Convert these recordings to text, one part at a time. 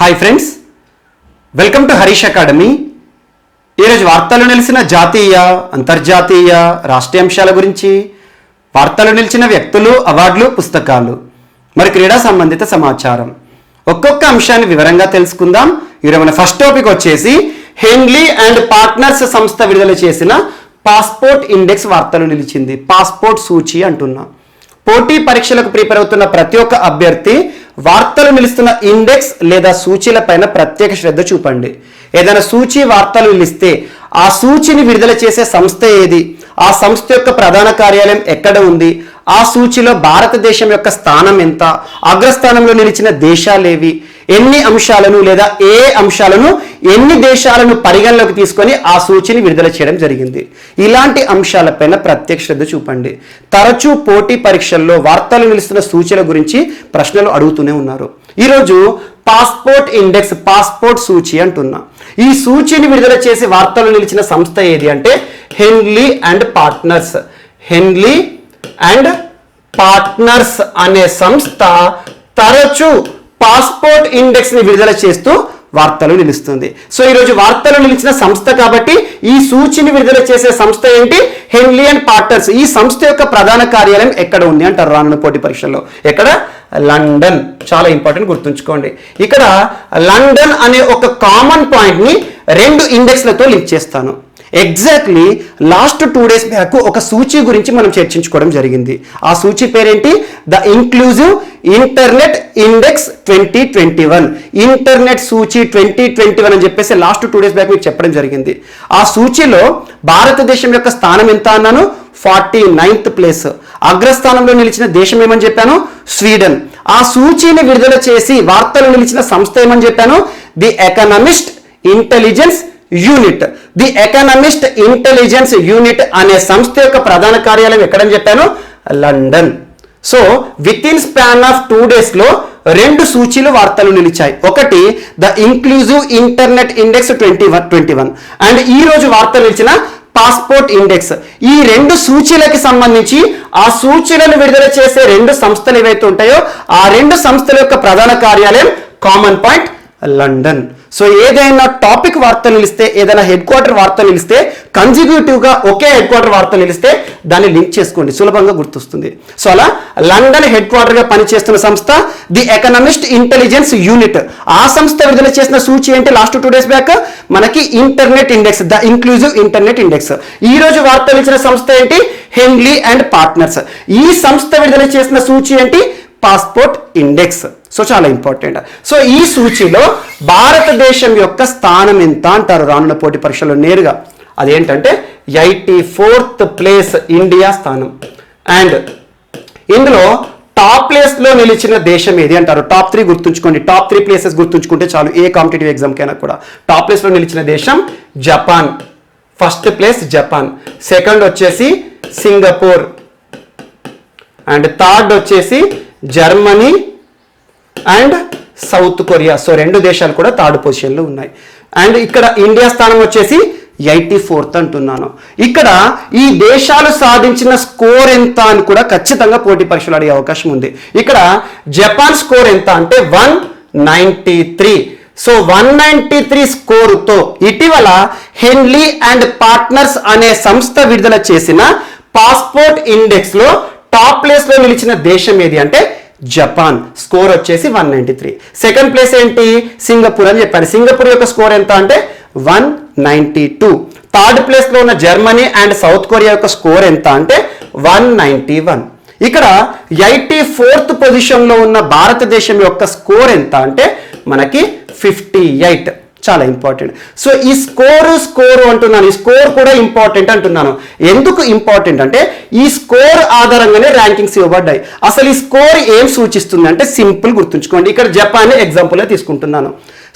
Hi friends, welcome to Harish academy. ఈరోజు వార్తలు నిలిచిన జాతీయ, అంతర్జాతీయ, రాష్ట్రీయ అంశాల గురించి, వార్తలు నిలిచిన వ్యక్తులు, అవార్డులు, పుస్తకాలు, మరి క్రీడా సంబంధిత సమాచారం, ఒక్కొక్క అంశాన్ని వివరంగా తెలుసుకుందాం. ఈరోజు మన ఫస్ట్ టాపిక్ వచ్చేసి హెన్లీ అండ్ పార్ట్నర్స్ సంస్థ విడుదల చేసిన పాస్పోర్ట్ ఇండెక్స్ వార్తలు నిలిచింది. పాస్పోర్ట్ సూచి అంటున్నాం. పోటీ పరీక్షలకు ప్రిపేర్ అవుతున్న ప్రతి ఒక్క అభ్యర్థి వార్తలు నిలుస్తున్న ఇండెక్స్ లేదా సూచీల పైన ప్రత్యేక శ్రద్ధ చూపండి. ఏదైనా సూచి వార్తలు నిలిస్తే ఆ సూచిని విడుదల చేసే సంస్థ ఏది, ఆ సంస్థ యొక్క ప్రధాన కార్యాలయం ఎక్కడ ఉంది, ఆ సూచిలో భారతదేశం యొక్క స్థానం ఎంత, అగ్రస్థానంలో నిలిచిన దేశాలేవి, ఎన్ని అంశాలను లేదా ఏ అంశాలను ఎన్ని దేశాలను పరిగణలోకి తీసుకొని ఆ సూచిని విడుదల చేయడం జరిగింది. ఇలాంటి అంశాలపైన ప్రత్యేక శ్రద్ధ చూపండి. తరచూ పోటీ పరీక్షల్లో వార్తలు నిలుస్తున్న సూచీల గురించి ప్రశ్నలు అడుగుతూనే ఉన్నారు. ఈరోజు పాస్పోర్ట్ ఇండెక్స్, పాస్పోర్ట్ సూచి అంటున్నా. ఈ సూచిని విడుదల చేసి వార్తలు నిలిచిన సంస్థ ఏది అంటే హెన్లీ అండ్ పార్ట్నర్స్. హెన్లీ అండ్ పార్ట్నర్స్ అనే సంస్థ తరచూ పాస్పోర్ట్ ఇండెక్స్ ని విడుదల చేస్తూ వార్తలు నిలుస్తుంది. సో ఈరోజు వార్తలు నిలిచిన సంస్థ కాబట్టి ఈ సూచిని విడుదల చేసే సంస్థ ఏంటి? హెన్లీ అండ్ పార్ట్నర్స్. ఈ సంస్థ యొక్క ప్రధాన కార్యాలయం ఎక్కడ ఉంది అంటారు రానున్న పోటీ పరీక్షల్లో. ఎక్కడ? లండన్. చాలా ఇంపార్టెంట్, గుర్తుంచుకోండి. ఇక్కడ లండన్ అనే ఒక కామన్ పాయింట్ ని రెండు ఇండెక్స్లతో లింక్ చేస్తాను. ఎగ్జాక్ట్లీ లాస్ట్ 2 days బ్యాక్ ఒక సూచి గురించి మనం చర్చించుకోవడం జరిగింది. ఆ సూచి పేరేంటి? The inclusive internet index 2021. Internet సూచి 2021 అని చెప్పేసి లాస్ట్ 2 days బ్యాక్ మీకు చెప్పడం జరిగింది. ఆ సూచిలో భారతదేశం యొక్క స్థానం ఎంత అన్నాను? 49th place. అగ్రస్థానంలో నిలిచిన దేశం ఏమని చెప్పాను? స్వీడన్. ఆ సూచిని విడుదల చేసి వార్తలు నిలిచిన సంస్థ ఏమని చెప్పాను? The economist intelligence unit. The economist intelligence unit అనే సంస్థ యొక్క ప్రధాన కార్యాలయం ఎక్కడని చెప్పాను? London. So with in span of 2 days లో రెండు సూచీలు వార్తలు నిలిచాయి. ఒకటి the inclusive internet index 2021 and ఈ రోజు వార్తలు నిలిచిన పాస్పోర్ట్ ఇండెక్స్. ఈ రెండు సూచీలకి సంబంధించి ఆ సూచీలను విడుదల చేసే రెండు సంస్థలు ఏవైతే ఉంటాయో ఆ రెండు సంస్థల యొక్క ప్రధాన కార్యాలయం కామన్ పాయింట్ లండన్. సో ఏదైనా టాపిక్ వార్త నిలిస్తే, ఏదైనా హెడ్ క్వార్టర్ వార్త నిలిస్తే, కన్జిక్యూటివ్ గా ఒకే హెడ్ క్వార్టర్ వార్త నిలిస్తే దాన్ని లింక్ చేసుకోండి, సులభంగా గుర్తొస్తుంది. సో అలా లండన్ హెడ్ క్వార్టర్ గా పనిచేస్తున్న సంస్థ ది ఎకనామిస్ట్ ఇంటెలిజెన్స్ యూనిట్. ఆ సంస్థ విడుదల చేసిన సూచి ఏంటి? లాస్ట్ 2 days బ్యాక్ మనకి internet index, the inclusive internet index. ఈ రోజు వార్తలు ఇచ్చిన సంస్థ ఏంటి? హెన్లీ అండ్ పార్ట్నర్స్. ఈ సంస్థ విడుదల చేసిన సూచి ఏంటి? Passport index. సో చాలా ఇంపార్టెంట్. సో ఈ సూచిలో భారతదేశం యొక్క స్థానం ఎంత అంటారు రానున్న పోటీ పరీక్షలో నేరుగా. అదేంటంటే 84th ప్లేస్ ఇండియా స్థానం. అండ్ ఇందులో టాప్ ప్లేస్ లో నిలిచిన దేశం ఏది అంటారు? టాప్ 3 గుర్తుంచుకోండి. టాప్ 3 ప్లేసెస్ గుర్తుంచుకుంటే చాలు ఏ కాంపిటేటివ్ ఎగ్జామ్ కైనా కూడా. టాప్ ప్లేస్ లో నిలిచిన దేశం Japan. First place Japan. Second వచ్చేసి సింగపూర్. అండ్ థర్డ్ వచ్చేసి Germany and south Korea. So రెండు దేశాలు కూడా థర్డ్ పొజిషన్లో ఉన్నాయి. అండ్ ఇక్కడ ఇండియా స్థానం వచ్చేసి 84th అంటున్నాను. ఇక్కడ ఈ దేశాలు సాధించిన స్కోర్ ఎంత అని కూడా ఖచ్చితంగా పోటీ పరీక్షలు అడిగే అవకాశం ఉంది. ఇక్కడ జపాన్ స్కోర్ ఎంత అంటే 193. సో 193 స్కోరుతో ఇటీవల హెన్లీ అండ్ పార్ట్నర్స్ అనే సంస్థ విడుదల చేసిన పాస్పోర్ట్ ఇండెక్స్ లో టాప్ ప్లేస్ లో నిలిచిన దేశం ఏది అంటే జపాన్. స్కోర్ వచ్చేసి 193. సెకండ్ ప్లేస్ ఏంటి? సింగపూర్ అని చెప్పాను. సింగపూర్ యొక్క స్కోర్ ఎంత అంటే 192. థర్డ్ ప్లేస్ లో ఉన్న జర్మనీ అండ్ సౌత్ కొరియా యొక్క స్కోర్ ఎంత అంటే 191. ఇక్కడ 84th పొజిషన్ లో ఉన్న భారతదేశం యొక్క స్కోర్ ఎంత అంటే మనకి 58. చాలా ఇంపార్టెంట్. సో ఈ స్కోరు అంటున్నాను. ఈ స్కోర్ కూడా ఇంపార్టెంట్ అంటున్నాను. ఎందుకు ఇంపార్టెంట్ అంటే ఈ స్కోర్ ఆధారంగానే ర్యాంకింగ్స్ ఇవ్వబడ్డాయి. అసలు ఈ స్కోర్ ఏం సూచిస్తుంది అంటే సింపుల్ గుర్తుంచుకోండి. ఇక్కడ జపాన్ ఎగ్జాంపుల్గా తీసుకుంటున్నాను.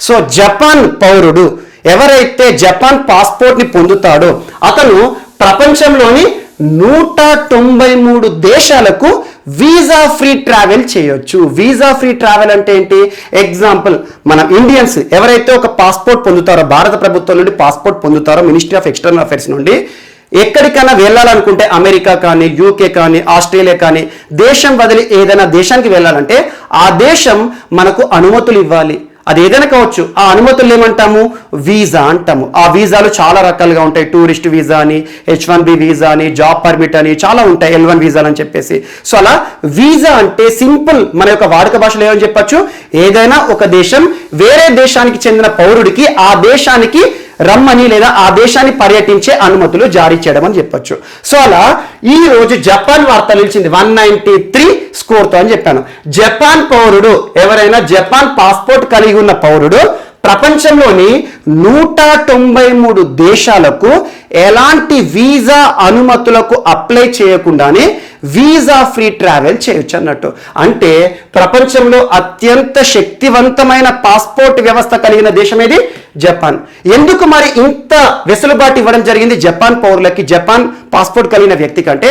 సో జపాన్ పౌరుడు ఎవరైతే జపాన్ పాస్పోర్ట్ ని పొందుతాడో అతను ప్రపంచంలోని 193 దేశాలకు వీసా ఫ్రీ ట్రావెల్ చేయొచ్చు. వీసా ఫ్రీ ట్రావెల్ అంటే ఏంటి? ఎగ్జాంపుల్ మనం ఇండియన్స్ ఎవరైతే ఒక పాస్పోర్ట్ పొందుతారో, భారత ప్రభుత్వం నుండి పాస్పోర్ట్ పొందుతారో, మినిస్ట్రీ ఆఫ్ ఎక్స్టర్నల్ అఫైర్స్ నుండి ఎక్కడికైనా వెళ్ళాలనుకుంటే అమెరికా కానీ, యూకే కానీ, ఆస్ట్రేలియా కానీ దేశం వదిలి ఏదైనా దేశానికి వెళ్ళాలంటే ఆ దేశం మనకు అనుమతులు ఇవ్వాలి. అది ఏదైనా కావచ్చు. ఆ అనుమతులు ఏమంటాము? వీసా అంటాము. ఆ వీసాలు చాలా రకాలుగా ఉంటాయి. టూరిస్ట్ వీసా అని, H1B వీసా అని, జాబ్ పర్మిట్ అని చాలా ఉంటాయి, L1 వీసాలు అని చెప్పేసి. సో అలా వీసా అంటే సింపుల్ మన యొక్క వాడుక భాషలో ఏమని చెప్పచ్చు? ఏదైనా ఒక దేశం వేరే దేశానికి చెందిన పౌరుడికి ఆ దేశానికి రమ్మని లేదా ఆ దేశాన్ని పర్యటించే అనుమతులు జారీ చేయడం అని చెప్పొచ్చు. సో అలా ఈ రోజు జపాన్ వార్త నిలిచింది 193 స్కోర్తో అని చెప్పాను. జపాన్ పౌరుడు ఎవరైనా జపాన్ పాస్పోర్ట్ కలిగి ఉన్న పౌరుడు ప్రపంచంలోని 193 దేశాలకు ఎలాంటి వీసా అనుమతులకు అప్లై చేయకుండానే వీసా ఫ్రీ ట్రావెల్ చేయొచ్చు అన్నట్టు. అంటే ప్రపంచంలో అత్యంత శక్తివంతమైన పాస్పోర్ట్ వ్యవస్థ కలిగిన దేశం ఏది? జపాన్. ఎందుకు మరి ఇంత వెసులుబాటు ఇవ్వడం జరిగింది జపాన్ పౌరులకి? జపాన్ పాస్పోర్ట్ కలిగిన వ్యక్తి కంటే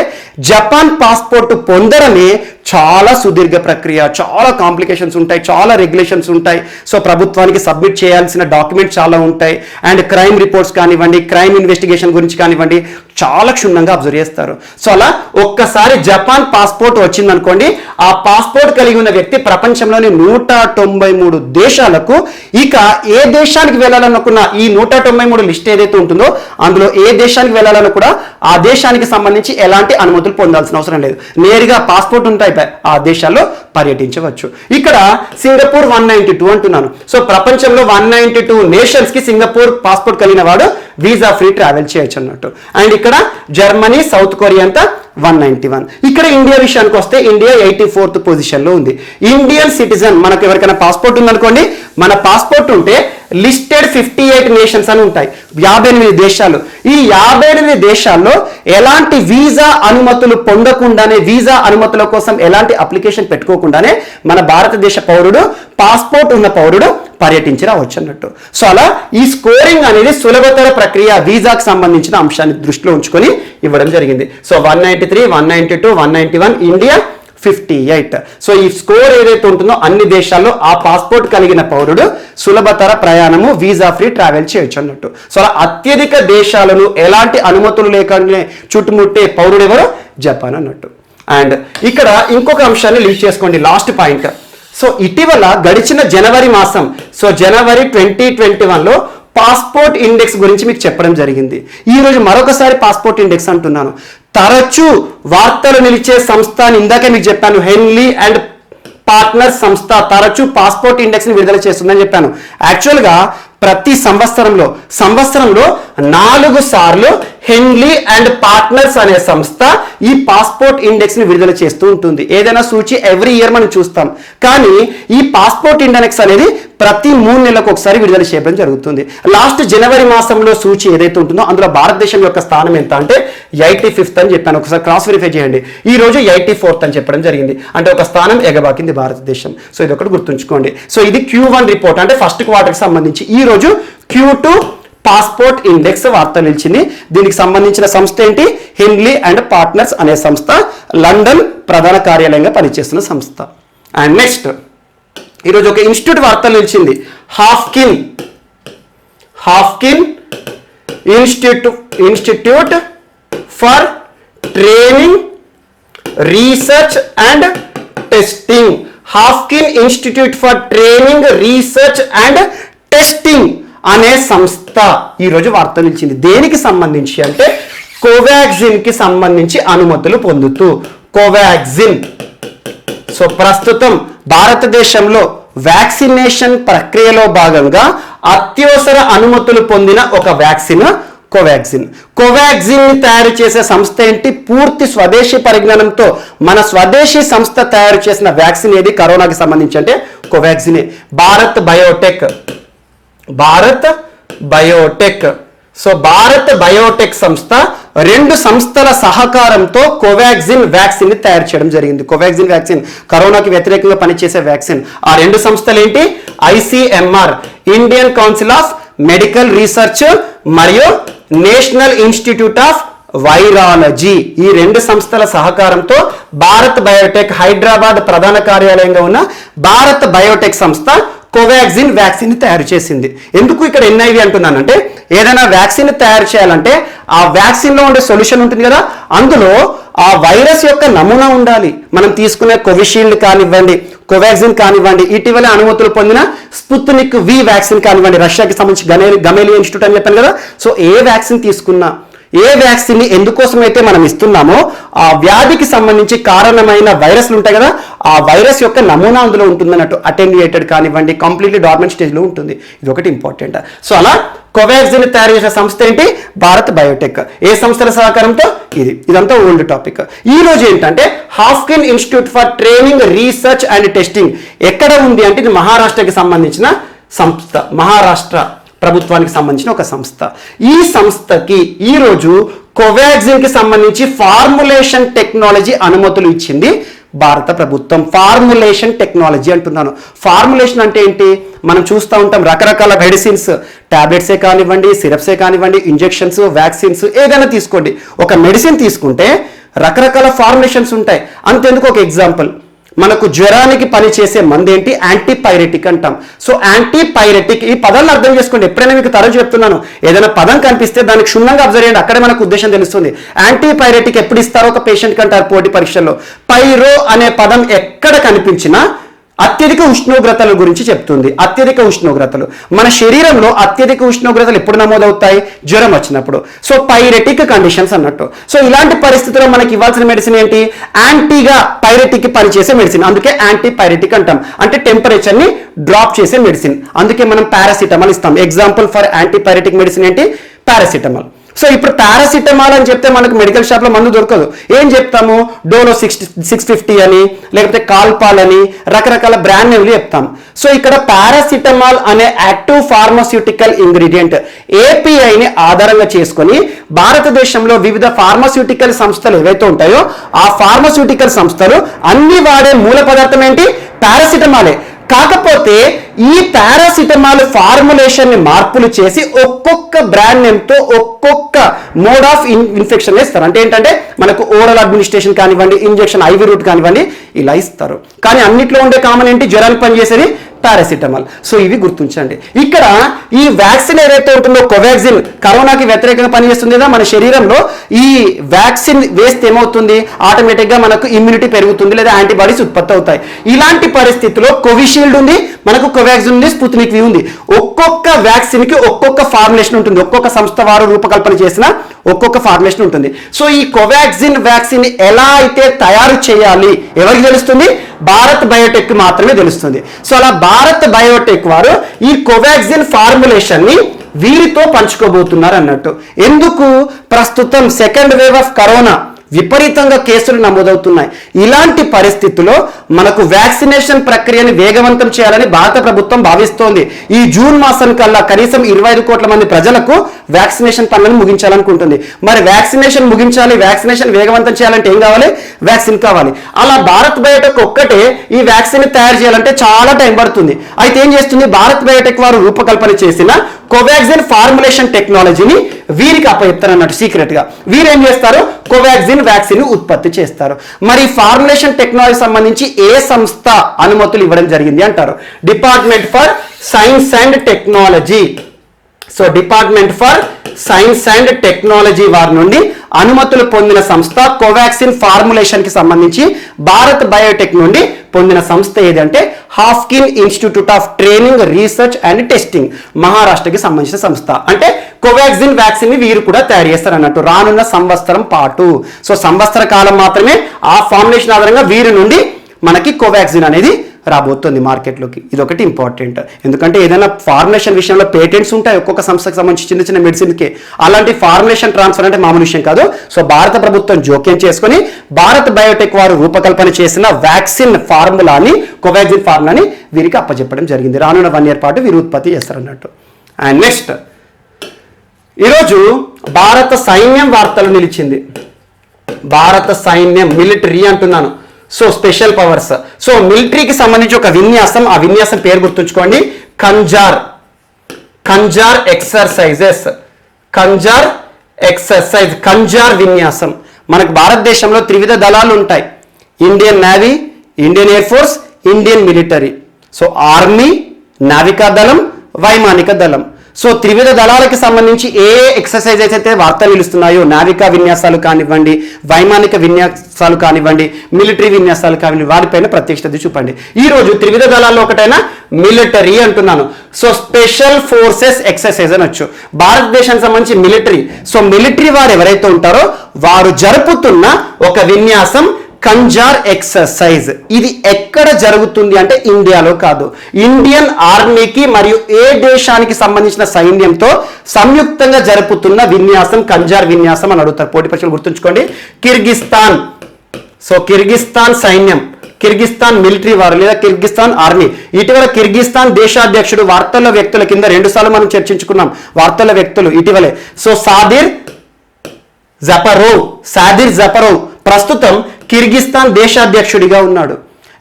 జపాన్ పాస్పోర్ట్ పొందడమే చాలా సుదీర్ఘ ప్రక్రియ, చాలా కాంప్లికేషన్స్ ఉంటాయి, చాలా రెగ్యులేషన్స్ ఉంటాయి. సో ప్రభుత్వానికి సబ్మిట్ చేయాల్సిన డాక్యుమెంట్స్ చాలా ఉంటాయి. అండ్ క్రైమ్ రిపోర్ట్స్ కానివ్వండి, క్రైమ్ ఇన్వెస్టిగేషన్ గురించి కానివ్వండి, చాలా క్షుణ్ణంగా అబ్జర్వ్ చేస్తారు. సో అలా ఒక్కసారి జపాన్ పాస్పోర్ట్ వచ్చిందనుకోండి, ఆ పాస్పోర్ట్ కలిగి ఉన్న వ్యక్తి ప్రపంచంలోని 193 దేశాలకు, ఇక ఏ దేశానికి వెళ్ళాలనుకున్న ఈ 193 లిస్ట్ ఏదైతే ఉంటుందో అందులో ఏ దేశానికి వెళ్ళాలన్నా కూడా ఆ దేశానికి సంబంధించి ఎలాంటి అనుమతులు పొందాల్సిన అవసరం లేదు. నేరుగా పాస్పోర్ట్ ఉంటాయి, ఆ దేశాల్లో పర్యటించవచ్చు. ఇక్కడ సింగపూర్ 192 అంటున్నాను. సో ప్రపంచంలో 192 నేషన్స్ కి సింగపూర్ పాస్పోర్ట్ కలిగిన వాడు వీసా ఫ్రీ ట్రావెల్ చేయొచ్చు అన్నట్టు. అండ్ ఇక్కడ జర్మనీ, సౌత్ కొరియా అంతా 191. ఇక్కడ ఇండియా విషయానికి వస్తే ఇండియా 84th పొజిషన్లో ఉంది. ఇండియన్ సిటిజన్ మనకు ఎవరికైనా పాస్పోర్ట్ ఉందనుకోండి, మన పాస్పోర్ట్ ఉంటే లిస్టెడ్ 58 నేషన్స్ అని ఉంటాయి, 58 దేశాలు. ఈ 58 దేశాల్లో ఎలాంటి వీసా అనుమతులు పొందకుండానే, వీసా అనుమతుల కోసం ఎలాంటి అప్లికేషన్ పెట్టుకోకుండానే మన భారతదేశ పౌరుడు, పాస్పోర్ట్ ఉన్న పౌరుడు పర్యటించి రావచ్చు అన్నట్టు. సో అలా ఈ స్కోరింగ్ అనేది సులభతర ప్రక్రియ వీసాకు సంబంధించిన అంశాన్ని దృష్టిలో ఉంచుకొని ఇవ్వడం జరిగింది. So 193, 192, 191, India 58. సో ఈ స్కోర్ ఏదైతే ఉంటుందో అన్ని దేశాల్లో ఆ పాస్పోర్ట్ కలిగిన పౌరుడు సులభతర ప్రయాణము, వీసా ఫ్రీ ట్రావెల్ చేయొచ్చు అన్నట్టు. సో అలా అత్యధిక దేశాలను ఎలాంటి అనుమతులు లేకుండా చుట్టుముట్టే పౌరుడు ఎవరు? జపాన్ అన్నట్టు. అండ్ ఇక్కడ ఇంకొక అంశాన్ని లింక్ చేసుకోండి, లాస్ట్ పాయింట్. సో ఇటీవల గడిచిన జనవరి మాసం, సో జనవరి 2021లో పాస్పోర్ట్ ఇండెక్స్ గురించి మీకు చెప్పడం జరిగింది. ఈ రోజు మరొకసారి పాస్పోర్ట్ ఇండెక్స్ అంటున్నాను. తరచూ వార్తలు నిలిచే సంస్థ అని ఇందాకే మీకు చెప్పాను, హెన్లీ అండ్ పార్ట్నర్స్ సంస్థ తరచూ పాస్పోర్ట్ ఇండెక్స్ ని విడుదల చేస్తుందని చెప్పాను. యాక్చువల్గా ప్రతి సంవత్సరంలో 4 సార్లు హెన్లీ అండ్ పార్ట్నర్స్ అనే సంస్థ ఈ పాస్పోర్ట్ ఇండెక్స్ ని విడుదల చేస్తూ ఉంటుంది. ఏదైనా సూచి ఎవ్రీ ఇయర్ మనం చూస్తాం, కానీ ఈ పాస్పోర్ట్ ఇండెక్స్ అనేది ప్రతి 3 నెలలకు ఒకసారి విడుదల చేయడం జరుగుతుంది. లాస్ట్ జనవరి మాసంలో సూచి ఏదైతే ఉంటుందో అందులో భారతదేశం యొక్క స్థానం ఎంత అంటే 85th అని చెప్పాను. ఒకసారి క్రాస్ వెరిఫై చేయండి. ఈ రోజు 84th అని చెప్పడం జరిగింది, అంటే ఒక స్థానం ఎగబాకింది భారతదేశం. సో ఇది ఒకటి గుర్తుంచుకోండి. సో ఇది Q1 రిపోర్ట్, అంటే ఫస్ట్ క్వార్టర్కి సంబంధించి. ఈ రోజు Q2 పాస్పోర్ట్ ఇండెక్స్ వార్త నిలిచింది. దీనికి సంబంధించిన సంస్థ ఏంటి? హెన్లీ అండ్ పార్ట్నర్స్ అనే సంస్థ, లండన్ ప్రధాన కార్యాలయంగా పనిచేస్తున్న సంస్థ. అండ్ నెక్స్ట్ ఈరోజు ఒక ఇన్స్టిట్యూట్ వార్త నిలిచింది, Haffkine institute for training, research and testing. Haffkine institute for training, research and testing అనే సంస్థ ఈరోజు వార్త నిలిచింది. దేనికి సంబంధించి అంటే కోవాక్సిన్ కి సంబంధించి అనుమతులు పొందుతూ. కోవాక్సిన్, సో ప్రస్తుతం భారతదేశంలో వ్యాక్సినేషన్ ప్రక్రియలో భాగంగా అత్యవసర అనుమతులు పొందిన ఒక వ్యాక్సిన్ కోవాక్సిన్. కోవాక్సిన్ ని తయారు చేసే సంస్థ ఏంటి? పూర్తి స్వదేశీ పరిజ్ఞానంతో మన స్వదేశీ సంస్థ తయారు చేసిన వ్యాక్సిన్ ఏది కరోనాకి సంబంధించి అంటే కోవాక్సినే. Bharat Biotech. So Bharat Biotech సంస్థ 2 సంస్థల సహకారంతో కోవాక్సిన్ వ్యాక్సిన్ ని తయారు చేయడం జరిగింది. కోవాక్సిన్ వ్యాక్సిన్ కరోనాకి వ్యతిరేకంగా పనిచేసే వ్యాక్సిన్. ఆ 2 సంస్థలు ఏంటి? ICMR, Indian council of medical research, మరియు నేషనల్ ఇన్స్టిట్యూట్ ఆఫ్ వైరాలజీ. ఈ 2 సంస్థల సహకారంతో భారత్ బయోటెక్, హైదరాబాద్ ప్రధాన కార్యాలయంగా ఉన్న భారత్ బయోటెక్ సంస్థ కోవాక్సిన్ వ్యాక్సిన్ ని తయారు చేసింది. ఎందుకు ఇక్కడ NIV అంటున్నానంటే, ఏదైనా వ్యాక్సిన్ తయారు చేయాలంటే ఆ వ్యాక్సిన్ లో ఉండే సొల్యూషన్ ఉంటుంది కదా, అందులో ఆ వైరస్ యొక్క నమూనా ఉండాలి. మనం తీసుకునే కోవిషీల్డ్ కానివ్వండి, కోవాక్సిన్ కానివ్వండి, ఇటీవల అనుమతులు పొందిన స్పుత్నిక్ వి వ్యాక్సిన్ కానివ్వండి, రష్యాకి సంబంధించి గమేలియా ఇన్స్టిట్యూట్ అని చెప్పాను కదా. సో ఏ వ్యాక్సిన్ తీసుకున్నా, ఏ వ్యాక్సిన్ ని ఎందుకోసం అయితే మనం ఇస్తున్నామో ఆ వ్యాధికి సంబంధించి కారణమైన వైరస్లు ఉంటాయి కదా, ఆ వైరస్ యొక్క నమూనా అందులో ఉంటుందన్నట్టు. అటెన్యూయేటెడ్ కానివ్వండి, కంప్లీట్లీ డార్మెంట్ స్టేజ్లో ఉంటుంది. ఇది ఒకటి ఇంపార్టెంట్. సో అలా కోవాక్సిన్ తయారు చేసిన సంస్థ ఏంటి? భారత్ బయోటెక్. ఏ సంస్థల సహకారంతో? ఇదంతా ఓల్డ్ టాపిక్. ఈ రోజు ఏంటంటే Haffkine institute for training, research and testing ఎక్కడ ఉంది అంటే ఇది మహారాష్ట్రకి సంబంధించిన సంస్థ, మహారాష్ట్ర ప్రభుత్వానికి సంబంధించిన ఒక సంస్థ. ఈ సంస్థకి ఈరోజు కోవాక్సిన్ కి సంబంధించి ఫార్ములేషన్ టెక్నాలజీ అనుమతులు ఇచ్చింది భారత ప్రభుత్వం. ఫార్ములేషన్ టెక్నాలజీ అంటున్నాను. ఫార్ములేషన్ అంటే ఏంటి? మనం చూస్తూ ఉంటాం రకరకాల మెడిసిన్స్, టాబ్లెట్సే కానివ్వండి, సిరప్సే కానివ్వండి, ఇంజెక్షన్స్, వ్యాక్సిన్స్, ఏదైనా తీసుకోండి. ఒక మెడిసిన్ తీసుకుంటే రకరకాల ఫార్ములేషన్స్ ఉంటాయి. అంతెందుకు ఒక ఎగ్జాంపుల్, మనకు జ్వరానికి పనిచేసే మందు ఏంటి? యాంటీపైరెటిక్ అంటాం. సో యాంటీపైరెటిక్, ఈ పదాలను అర్థం చేసుకోండి. ఎప్పుడైనా మీకు తరచు చెప్తున్నాను, ఏదైనా పదం కనిపిస్తే దానికి క్షుణ్ణంగా అబ్జర్వ్ చేయండి, అక్కడే మనకు ఉద్దేశం తెలుస్తుంది. యాంటీపైరెటిక్ ఎప్పుడు ఇస్తారో ఒక పేషెంట్ కంటారు పోటీ పరీక్షల్లో. పైరో అనే పదం ఎక్కడ కనిపించినా అత్యధిక ఉష్ణోగ్రతల గురించి చెప్తుంది. అత్యధిక ఉష్ణోగ్రతలు, మన శరీరంలో అత్యధిక ఉష్ణోగ్రతలు ఎప్పుడు నమోదవుతాయి? జ్వరం వచ్చినప్పుడు. సో పైరెటిక్ కండిషన్స్ అన్నట్టు. సో ఇలాంటి పరిస్థితుల్లో మనకి ఇవ్వాల్సిన మెడిసిన్ ఏంటి? యాంటీగా పైరెటిక్ పనిచేసే మెడిసిన్. అందుకే యాంటీపైరెటిక్ అంటాం. అంటే టెంపరేచర్ ని డ్రాప్ చేసే మెడిసిన్. అందుకే మనం పారాసిటమాల్ ఇస్తాం. ఎగ్జాంపుల్ ఫర్ యాంటీపైరెటిక్ మెడిసిన్ ఏంటి? పారాసిటమాల్. సో ఇప్పుడు పారాసిటమాల్ అని చెప్తే మనకు మెడికల్ షాప్లో మందు దొరకదు. ఏం చెప్తాము? డోలో 650 అని, లేకపోతే కాల్పాల్ అని, రకరకాల బ్రాండ్ నేమ్లు చెప్తాం. సో ఇక్కడ పారాసిటమాల్ అనే యాక్టివ్ ఫార్మాస్యూటికల్ ఇంగ్రీడియంట్ ఏపీఐని ఆధారంగా చేసుకొని భారతదేశంలో వివిధ ఫార్మాస్యూటికల్ సంస్థలు ఏవైతే ఉంటాయో ఆ ఫార్మాస్యూటికల్ సంస్థలు అన్ని వాడే మూల పదార్థం ఏంటి? పారాసిటమాలే. కాకపోతే ఈ పారాసిటమాల్ ఫార్ములేషన్ ని మార్పులు చేసి ఒక్కొక్క బ్రాండ్ నేమ్ తో ఒక్కొక్క మోడ్ ఆఫ్ ఇన్ఫెక్షన్ ఇస్తారు. అంటే ఏంటంటే మనకు ఓరల్ అడ్మినిస్ట్రేషన్ కానివ్వండి, ఇంజెక్షన్ ఐవి రూట్ కానివ్వండి, ఇలా ఇస్తారు. కానీ అన్నిట్లో ఉండే కామన్ ఏంటి? జ్వరానికి పనిచేసేది పారాసిటమాల్. సో ఇవి గుర్తుంచండి. ఇక్కడ ఈ వ్యాక్సిన్ ఏదైతే ఉంటుందో కోవాక్సిన్, కరోనాకి వ్యతిరేకంగా పనిచేస్తుంది కదా మన శరీరంలో. ఈ వ్యాక్సిన్ వేస్తే ఏమవుతుంది? ఆటోమేటిక్గా మనకు ఇమ్యూనిటీ పెరుగుతుంది, లేదా యాంటీబాడీస్ ఉత్పత్తి అవుతాయి. ఇలాంటి పరిస్థితుల్లో కోవిషీల్డ్ ఉంది, మనకు కోవాక్సిన్ ఉంది, స్పుత్నిక్ వి ఉంది. ఒక్కొక్క వ్యాక్సిన్ కి ఒక్కొక్క ఫార్ములేషన్ ఉంటుంది. ఒక్కొక్క సంస్థ వారు రూపకల్పన చేసిన ఒక్కొక్క ఫార్ములేషన్ ఉంటుంది. సో ఈ కోవాక్సిన్ వ్యాక్సిన్ ఎలా అయితే తయారు చేయాలి ఎవరికి తెలుస్తుంది? భారత్ బయోటెక్ మాత్రమే తెలుస్తుంది. సో అలా భారత్ బయోటెక్ వారు ఈ కోవాక్సిన్ ఫార్ములేషన్ ని వీరితో పంచుకోబోతున్నారు అన్నట్టు. ఎందుకు? ప్రస్తుతం సెకండ్ వేవ్ ఆఫ్ కరోనా విపరీతంగా కేసులు నమోదవుతున్నాయి. ఇలాంటి పరిస్థితుల్లో మనకు వ్యాక్సినేషన్ ప్రక్రియని వేగవంతం చేయాలని భారత ప్రభుత్వం భావిస్తోంది. ఈ జూన్ మాసం కల్లా కనీసం 25 కోట్ల మంది ప్రజలకు వ్యాక్సినేషన్ పనులను ముగించాలనుకుంటుంది. మరి వ్యాక్సినేషన్ ముగించాలి, వ్యాక్సినేషన్ వేగవంతం చేయాలంటే ఏం కావాలి? వ్యాక్సిన్ కావాలి. అలా భారత్ బయోటెక్ ఒక్కటే ఈ వ్యాక్సిన్ తయారు చేయాలంటే చాలా టైం పడుతుంది. అయితే ఏం చేస్తుంది? భారత్ బయోటెక్ వారు రూపకల్పన చేసిన కోవాక్సిన్ ఫార్ములేషన్ టెక్నాలజీని వీరికి అప్పచెప్తారన్నట్టు సీక్రెట్ గా. వీరేం చేస్తారు? కోవాక్సిన్ వ్యాక్సిన్ ఉత్పత్తి చేస్తారు. మరి ఫార్ములేషన్ టెక్నాలజీ సంబంధించి ఏ సంస్థ అనుమతులు ఇవ్వడం జరిగింది అంటారు? Department for science and technology. So department for science and technology వారి నుండి అనుమతులు పొందిన సంస్థ కోవాక్సిన్ ఫార్ములేషన్ కి సంబంధించి భారత్ బయోటెక్ నుండి పొందిన సంస్థ ఏదంటే Haffkine institute of training, research and testing, మహారాష్ట్రకి సంబంధించిన సంస్థ. అంటే కోవాక్సిన్ వ్యాక్సిన్ ని వీరు కూడా తయారు చేస్తారు అన్నట్టు రానున్న సంవత్సరం పాటు. సో సంవత్సర కాలం మాత్రమే ఆ ఫార్ములేషన్ ఆధారంగా వీరి నుండి మనకి కోవాక్సిన్ అనేది రాబోతుంది మార్కెట్లోకి. ఇది ఒకటి ఇంపార్టెంట్. ఎందుకంటే ఏదైనా ఫార్ములేషన్ విషయంలో పేటెంట్స్ ఉంటాయి ఒక్కొక్క సంస్థకు సంబంధించి చిన్న చిన్న మెడిసిన్కి. అలాంటి ఫార్ములేషన్ ట్రాన్స్ఫర్ అంటే మామూలు విషయం కాదు. సో భారత ప్రభుత్వం జోక్యం చేసుకుని భారత్ బయోటెక్ వారు రూపకల్పన చేసిన వ్యాక్సిన్ ఫార్ములాని, కోవాక్సిన్ ఫార్ములాని వీరికి అప్పచెప్పడం జరిగింది. రానున్న 1 year పాటు వీరు ఉత్పత్తి చేస్తారన్నట్టు. అండ్ నెక్స్ట్, ఈరోజు భారత సైన్యం వార్తలు నిలిచింది. భారత సైన్యం, మిలిటరీ అంటున్నాను. So special powers. సో మిలిటరీకి సంబంధించి ఒక విన్యాసం, ఆ విన్యాసం పేరు గుర్తుంచుకోండి, కంజార్. కంజార్ ఎక్సర్సైజెస్. కంజార్ ఎక్సర్సైజ్, కంజార్ విన్యాసం. మనకు భారతదేశంలో త్రివిధ దళాలు ఉంటాయి: Indian navy, Indian air force, Indian military. So army, నావికా దళం, వైమానిక దళం. సో త్రివిధ దళాలకు సంబంధించి ఏ ఎక్సర్సైజెస్ అయితే వార్తలు నిలుస్తున్నాయో, నావికా విన్యాసాలు కానివ్వండి, వైమానిక విన్యాసాలు కానివ్వండి, మిలిటరీ విన్యాసాలు కానివ్వండి, వాటిపైన ప్రత్యేక శ్రద్ధ చూపండి. ఈ రోజు త్రివిధ దళాల్లో ఒకటైనా మిలిటరీ అంటున్నాను. సో స్పెషల్ ఫోర్సెస్ ఎక్సర్సైజ్ అనొచ్చు. భారతదేశానికి సంబంధించి మిలిటరీ. సో మిలిటరీ వారు ఎవరైతే ఉంటారో వారు జరుపుతున్న ఒక విన్యాసం కంజార్ ఎక్సర్సైజ్. ఇది ఎక్కడ జరుగుతుంది అంటే ఇండియాలో కాదు, ఇండియన్ ఆర్మీకి మరియు ఏ దేశానికి సంబంధించిన సైన్యంతో సంయుక్తంగా జరుపుతున్న విన్యాసం కంజార్ విన్యాసం అని అడుగుతారు పోటీ పరీక్షలు. గుర్తుంచుకోండి, కిర్గిస్తాన్. సో కిర్గిస్తాన్ సైన్యం, కిర్గిస్తాన్ మిలిటరీ వారు లేదా కిర్గిస్తాన్ ఆర్మీ. ఇటీవల కిర్గిస్తాన్ దేశాధ్యక్షుడు వార్తల వ్యక్తుల కింద 2 సార్లు మనం చర్చించుకున్నాం వార్తల వ్యక్తులు ఇటీవలే. సో సాదిర్ జపరోవ్ ప్రస్తుతం కిర్గిస్తాన్ దేశాధ్యక్షుడిగా ఉన్నాడు.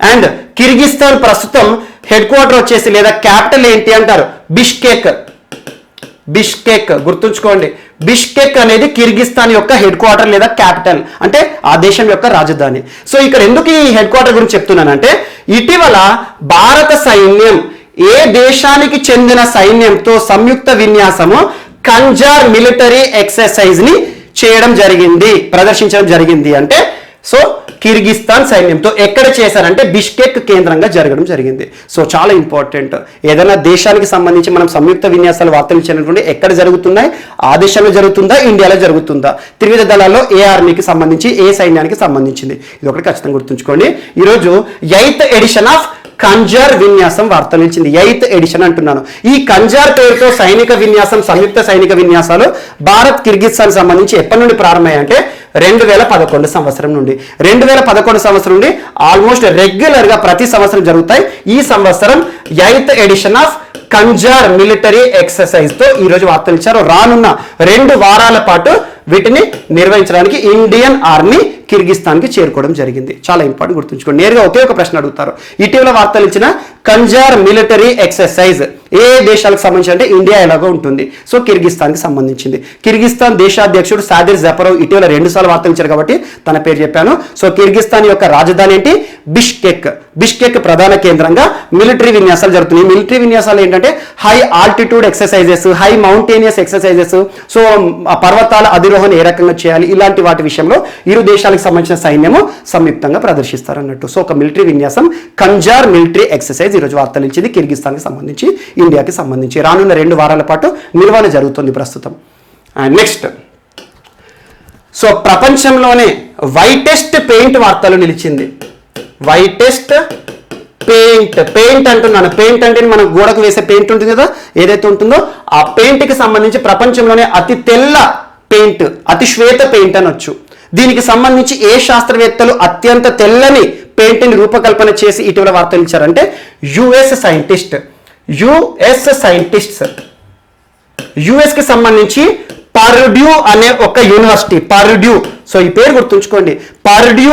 అండ్ కిర్గిస్తాన్ ప్రస్తుతం హెడ్ క్వార్టర్ వచ్చేసి లేదా క్యాపిటల్ ఏంటి అంటారు, బిష్కెక్. గుర్తుంచుకోండి, బిష్కెక్ అనేది కిర్గిస్తాన్ యొక్క హెడ్ క్వార్టర్ లేదా క్యాపిటల్, అంటే ఆ దేశం యొక్క రాజధాని. సో ఇక్కడ ఎందుకు ఈ హెడ్ క్వార్టర్ గురించి చెప్తున్నానంటే, ఇటీవల భారత సైన్యం ఏ దేశానికి చెందిన సైన్యంతో సంయుక్త విన్యాసము కంజార్ మిలిటరీ ఎక్సర్సైజ్ ని చేయడం జరిగింది, ప్రదర్శించడం జరిగింది. అంటే సో కిర్గిస్తాన్ సైన్యంతో ఎక్కడ చేశారంటే బిష్కెక్ కేంద్రంగా జరగడం జరిగింది. సో చాలా ఇంపార్టెంట్. ఏదైనా దేశానికి సంబంధించి మనం సంయుక్త విన్యాసాలు వార్తలు ఇచ్చినటువంటి ఎక్కడ జరుగుతున్నాయి, ఆ దేశంలో జరుగుతుందా, ఇండియాలో జరుగుతుందా, త్రివిధ దళాల్లో ఏ ఆర్మీకి సంబంధించి ఏ సైన్యానికి సంబంధించింది, ఇది ఒకటి ఖచ్చితంగా గుర్తుంచుకోండి. ఈరోజు 8th ఎడిషన్ ఆఫ్ కంజార్ విన్యాసం వార్తలు నిలిచింది. 8th ఎడిషన్ అంటున్నాను. ఈ కంజార్ పేరుతో సైనిక విన్యాసం, సంయుక్త సైనిక విన్యాసాలు భారత్ కిర్గిస్తాన్ సంబంధించి ఎప్పటి నుండి ప్రారంభమయ్యాయంటే 2011 సంవత్సరం నుండి. 2011 సంవత్సరం నుండి ఆల్మోస్ట్ రెగ్యులర్ గా ప్రతి సంవత్సరం జరుగుతాయి. ఈ సంవత్సరం 8th edition of Khanjar military exercise తో ఈ రోజు వార్తలు ఇచ్చారు. రానున్న 2 వారాల పాటు వీటిని నిర్వహించడానికి ఇండియన్ ఆర్మీ కిర్గిస్తాన్ కి చేరుకోవడం జరిగింది. చాలా ఇంపార్టెంట్, గుర్తుంచుకోండి. నేరుగా ఒకే ఒక ప్రశ్న అడుగుతారు. ఇటీవల వార్తలు ఇచ్చిన కంజార్ మిలిటరీ ఎక్సర్సైజ్ ఏ దేశాలకు సంబంధించి అంటే ఇండియా ఎలాగో ఉంటుంది. సో కిర్గిస్తాన్ కి సంబంధించింది. కిర్గిస్తాన్ దేశాధ్యక్షుడు సాదిర్ జపరోవ్ ఇటీవల 2 సార్లు వార్తలు ఇచ్చారు కాబట్టి తన పేరు చెప్పాను. సో కిర్గిస్తాన్ యొక్క రాజధాని ఏంటి, బిష్కెక్ ప్రధాన కేంద్రంగా మిలిటరీ విన్యాసాలు జరుగుతున్నాయి. మిలిటరీ విన్యాసాలు ఏంటంటే high altitude exercises, high mountainous exercises. So పర్వతాల అధిరోహణ ఏ రకంగా చేయాలి, ఇలాంటి వాటి విషయంలో ఇరు దేశాలకు సంబంధించిన సైన్యము సంయుక్తంగా ప్రదర్శిస్తారు అన్నట్టు. సో ఒక మిలిటరీ విన్యాసం కంజార్ మిలిటరీ ఎక్సర్సైజ్ ఈరోజు వార్తలు ఇచ్చింది. కిర్గిస్తాన్ కి సంబంధించి, ఇండియాకి సంబంధించి రానున్న 2 వారాల పాటు నిర్వహణ జరుగుతుంది ప్రస్తుతం. అండ్ నెక్స్ట్, సో ప్రపంచంలోనే వైటెస్ట్ పెయింట్ వార్తలు నిలిచింది. వైటెస్ట్ పెయింట్ అంటున్నాను. పెయింట్ అంటే మనం గోడకు వేసే పెయింట్ ఉంటుంది కదా, ఏదైతే ఉంటుందో ఆ పెయింట్ కి సంబంధించి ప్రపంచంలోనే అతి తెల్ల పెయింట్, అతి శ్వేత పెయింట్ అనొచ్చు. దీనికి సంబంధించి ఏ శాస్త్రవేత్తలు అత్యంత తెల్లని పెయింట్ ని రూపకల్పన చేసి ఇటీవల వార్తలు ఇచ్చారంటే యుఎస్ సైంటిస్ట్స్. యుఎస్ కి సంబంధించి పర్డ్యూ అనే ఒక యూనివర్సిటీ, సో ఈ పేరు గుర్తుంచుకోండి, పర్డ్యూ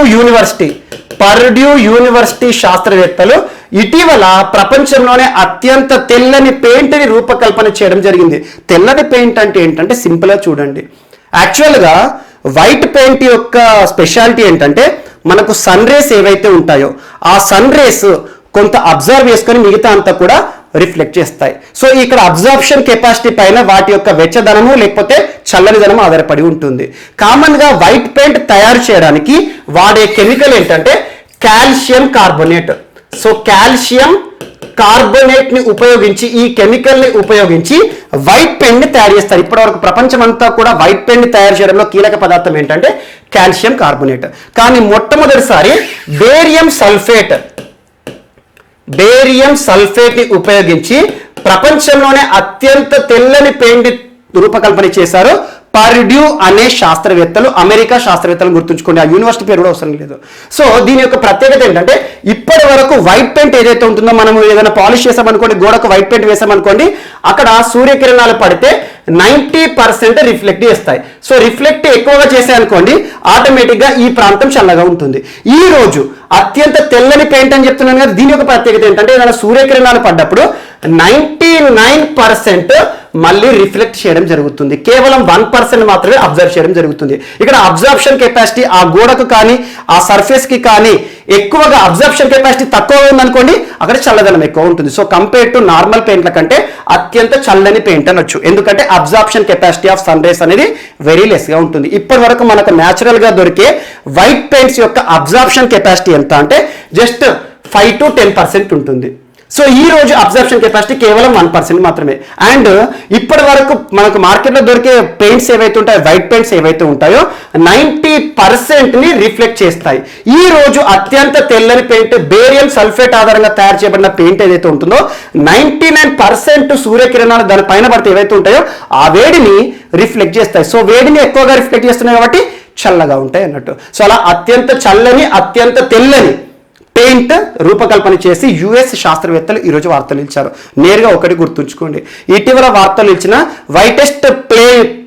యూనివర్సిటీ శాస్త్రవేత్తలు ఇటీవల ప్రపంచంలోనే అత్యంత తెల్లని పెయింట్ ని రూపకల్పన చేయడం జరిగింది. తెల్లని పెయింట్ అంటే ఏంటంటే సింపుల్ గా చూడండి. యాక్చువల్గా వైట్ పెయింట్ యొక్క స్పెషాలిటీ ఏంటంటే మనకు సన్ రేస్ ఏవైతే ఉంటాయో ఆ సన్ రేస్ కొంత అబ్జర్వ్ చేసుకొని మిగతా అంతా కూడా రిఫ్లెక్ట్ చేస్తాయి. సో ఇక్కడ అబ్జర్ప్షన్ కెపాసిటీ పైన వాటి యొక్క వెచ్చదనము లేకపోతే చల్లనిదనము ఆధారపడి ఉంటుంది. కామన్ గా వైట్ పెయింట్ తయారు చేయడానికి వాడే కెమికల్ ఏంటంటే calcium carbonate. So calcium carbonate ని ఉపయోగించి, ఈ కెమికల్ ని ఉపయోగించి వైట్ పెయింట్ ని తయారు చేస్తారు. ఇప్పటివరకు ప్రపంచం అంతా కూడా వైట్ పెయింట్ ని తయారు చేయడంలో కీలక పదార్థం ఏంటంటే కాల్షియం కార్బోనేట్. కానీ మొట్టమొదటిసారి బేరియం సల్ఫేట్ ని ఉపయోగించి ప్రపంచంలోనే అత్యంత తెల్లని పెయింట్ రూపకల్పన చేశారు పర్డ్యూ అనే శాస్త్రవేత్తలు, అమెరికా శాస్త్రవేత్తలు. గుర్తుంచుకోండి, ఆ యూనివర్సిటీ పేరు కూడా అవసరం లేదు. సో దీని యొక్క ప్రత్యేకత ఏంటంటే ఇప్పటి వరకు వైట్ పెయింట్ ఏదైతే ఉంటుందో, మనం ఏదైనా పాలిష్ చేసామనుకోండి, గోడకు వైట్ పెయింట్ వేసామనుకోండి, అక్కడ సూర్యకిరణాలు పడితే 90% రిఫ్లెక్ట్ చేస్తాయి. సో రిఫ్లెక్ట్ ఎక్కువగా చేసాయనుకోండి, ఆటోమేటిక్ గా ఈ ప్రాంతం చల్లగా ఉంటుంది. ఈ రోజు అత్యంత తెల్లని పెయింట్ అని చెప్తున్నాను కదా, దీని యొక్క ప్రత్యేకత ఏంటంటే ఏదైనా సూర్యకిరణాలు పడ్డప్పుడు 99% మళ్ళీ రిఫ్లెక్ట్ చేయడం జరుగుతుంది. కేవలం 1% మాత్రమే అబ్జర్వ్ చేయడం జరుగుతుంది. ఇక్కడ అబ్జర్ప్షన్ కెపాసిటీ ఆ గోడకు కానీ ఆ సర్ఫేస్ కి కానీ ఎక్కువగా అబ్జర్ప్షన్ కెపాసిటీ తక్కువ ఉందనుకోండి, అక్కడ చల్లదనం ఎక్కువ ఉంటుంది. సో కంపేర్ టు నార్మల్ పెయింట్ల కంటే అత్యంత చల్లని పెయింట్ అనొచ్చు. ఎందుకంటే absorption capacity of sun rays అనేది వెరీ లెస్ గా ఉంటుంది. ఇప్పటి వరకు మనకు న్యాచురల్ గా దొరికే వైట్ పెయింట్స్ యొక్క అబ్జర్ప్షన్ కెపాసిటీ ఎంత అంటే జస్ట్ 5 to 10% ఉంటుంది. సో ఈ రోజు అబ్జర్ప్షన్ కెపాసిటీ కేవలం 1% మాత్రమే. అండ్ ఇప్పటి వరకు మనకు మార్కెట్లో దొరికే పెయింట్స్ ఏవైతే ఉంటాయో, వైట్ పెయింట్స్ ఏవైతే ఉంటాయో 90% ని రిఫ్లెక్ట్ చేస్తాయి. ఈ రోజు అత్యంత తెల్లని పెయింట్ బేరియం సల్ఫేట్ ఆధారంగా తయారు చేయబడిన పెయింట్ ఏదైతే ఉంటుందో 99% సూర్యకిరణాలు దాని పైన పడితే ఏవైతే ఉంటాయో ఆ వేడిని రిఫ్లెక్ట్ చేస్తాయి. సో వేడిని ఎక్కువగా రిఫ్లెక్ట్ చేస్తున్నాయి కాబట్టి చల్లగా ఉంటాయి అన్నట్టు. సో అలా అత్యంత చల్లని అత్యంత తెల్లని పెయింట్ రూపకల్పన చేసి యుఎస్ శాస్త్రవేత్తలు ఈరోజు వార్తలు ఇచ్చారు. నేరుగా ఒకటి గుర్తుంచుకోండి, ఇటీవల వార్తలు ఇచ్చిన వైటెస్ట్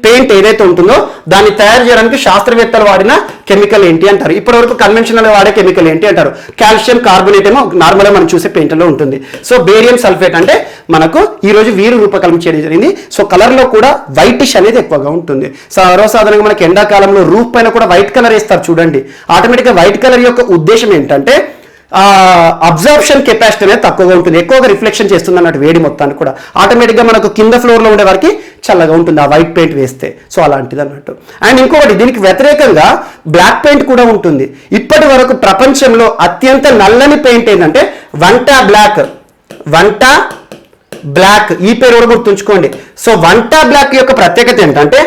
పెయింట్ ఏదైతే ఉంటుందో దాన్ని తయారు చేయడానికి శాస్త్రవేత్తలు వాడిన కెమికల్ ఏంటి అంటారు. ఇప్పటివరకు కన్వెన్షనల్ వాడే కెమికల్ ఏంటి అంటారు. కాల్షియం కార్బోనేట్ ఏమో నార్మల్గా మనం చూసే పెయింట్లో ఉంటుంది. సో బేరియం సల్ఫేట్ అంటే మనకు ఈ రోజు వీరు రూపకల్పన చేయడం జరిగింది. సో కలర్లో కూడా వైటిష్ అనేది ఎక్కువగా ఉంటుంది. సర్వసాధారణంగా మనకి ఎండాకాలంలో రూఫ్ పైన కూడా వైట్ కలర్ వేస్తారు చూడండి. ఆటోమేటిక్గా వైట్ కలర్ యొక్క ఉద్దేశం ఏంటంటే అబ్జర్ప్షన్ కెపాసిటీ అనేది తక్కువగా ఉంటుంది, ఎక్కువగా రిఫ్లెక్షన్ చేస్తుంది అన్నట్టు వేడి మొత్తాన్ని కూడా. ఆటోమేటిక్గా మనకు కింద ఫ్లోర్లో ఉండే వారికి చల్లగా ఉంటుంది ఆ వైట్ పెయింట్ వేస్తే. సో అలాంటిది అన్నట్టు. అండ్ ఇంకొకటి దీనికి వ్యతిరేకంగా బ్లాక్ పెయింట్ కూడా ఉంటుంది. ఇప్పటి వరకు ప్రపంచంలో అత్యంత నల్లని పెయింట్ ఏంటంటే వంటా బ్లాక్. ఈ పేరు కూడా గుర్తుంచుకోండి. సో వంటా బ్లాక్ యొక్క ప్రత్యేకత ఏంటంటే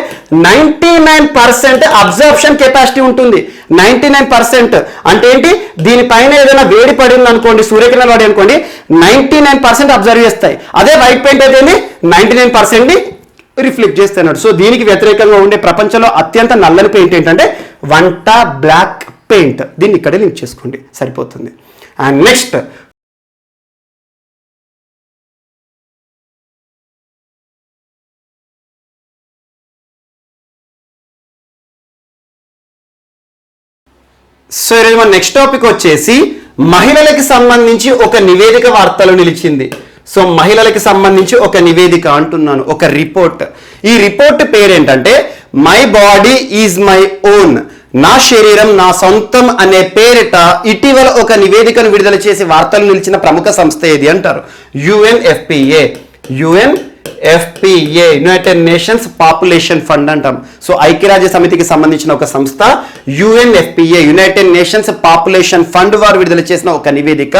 99% అబ్జర్ప్షన్ కెపాసిటీ ఉంటుంది. 99% అంటే ఏంటి, దీనిపైన ఏదైనా వేడి పడింది అనుకోండి, సూర్యకిరణాలు పడి అనుకోండి, 99% అబ్జర్వ్ చేస్తాయి. అదే వైట్ పెయింట్ అయితే 99% రిఫ్లెక్ట్ చేస్తున్నాడు. సో దీనికి వ్యతిరేకంగా ఉండే ప్రపంచంలో అత్యంత నల్లని పెయింట్ ఏంటంటే వంటా బ్లాక్ పెయింట్. దీన్ని ఇక్కడే లింక్ చేసుకోండి సరిపోతుంది. అండ్ నెక్స్ట్ సో ఈరోజు మన నెక్స్ట్ టాపిక్ వచ్చేసి మహిళలకి సంబంధించి ఒక నివేదిక వార్తలు నిలిచింది. సో మహిళలకి సంబంధించి ఒక నివేదిక అంటున్నాను, ఒక రిపోర్ట్. ఈ రిపోర్ట్ పేరేంటంటే my body is my own, నా శరీరం నా సొంతం అనే పేరిట ఇటీవల ఒక నివేదికను విడుదల చేసి వార్తలు నిలిచిన ప్రముఖ సంస్థ ఏది అంటారు? UNFPA. United nations population fund అంటాం. సో ఐక్యరాజ్య సమితికి సంబంధించిన ఒక సంస్థ UNFPA, United nations population fund వారు విడుదల చేసిన ఒక నివేదిక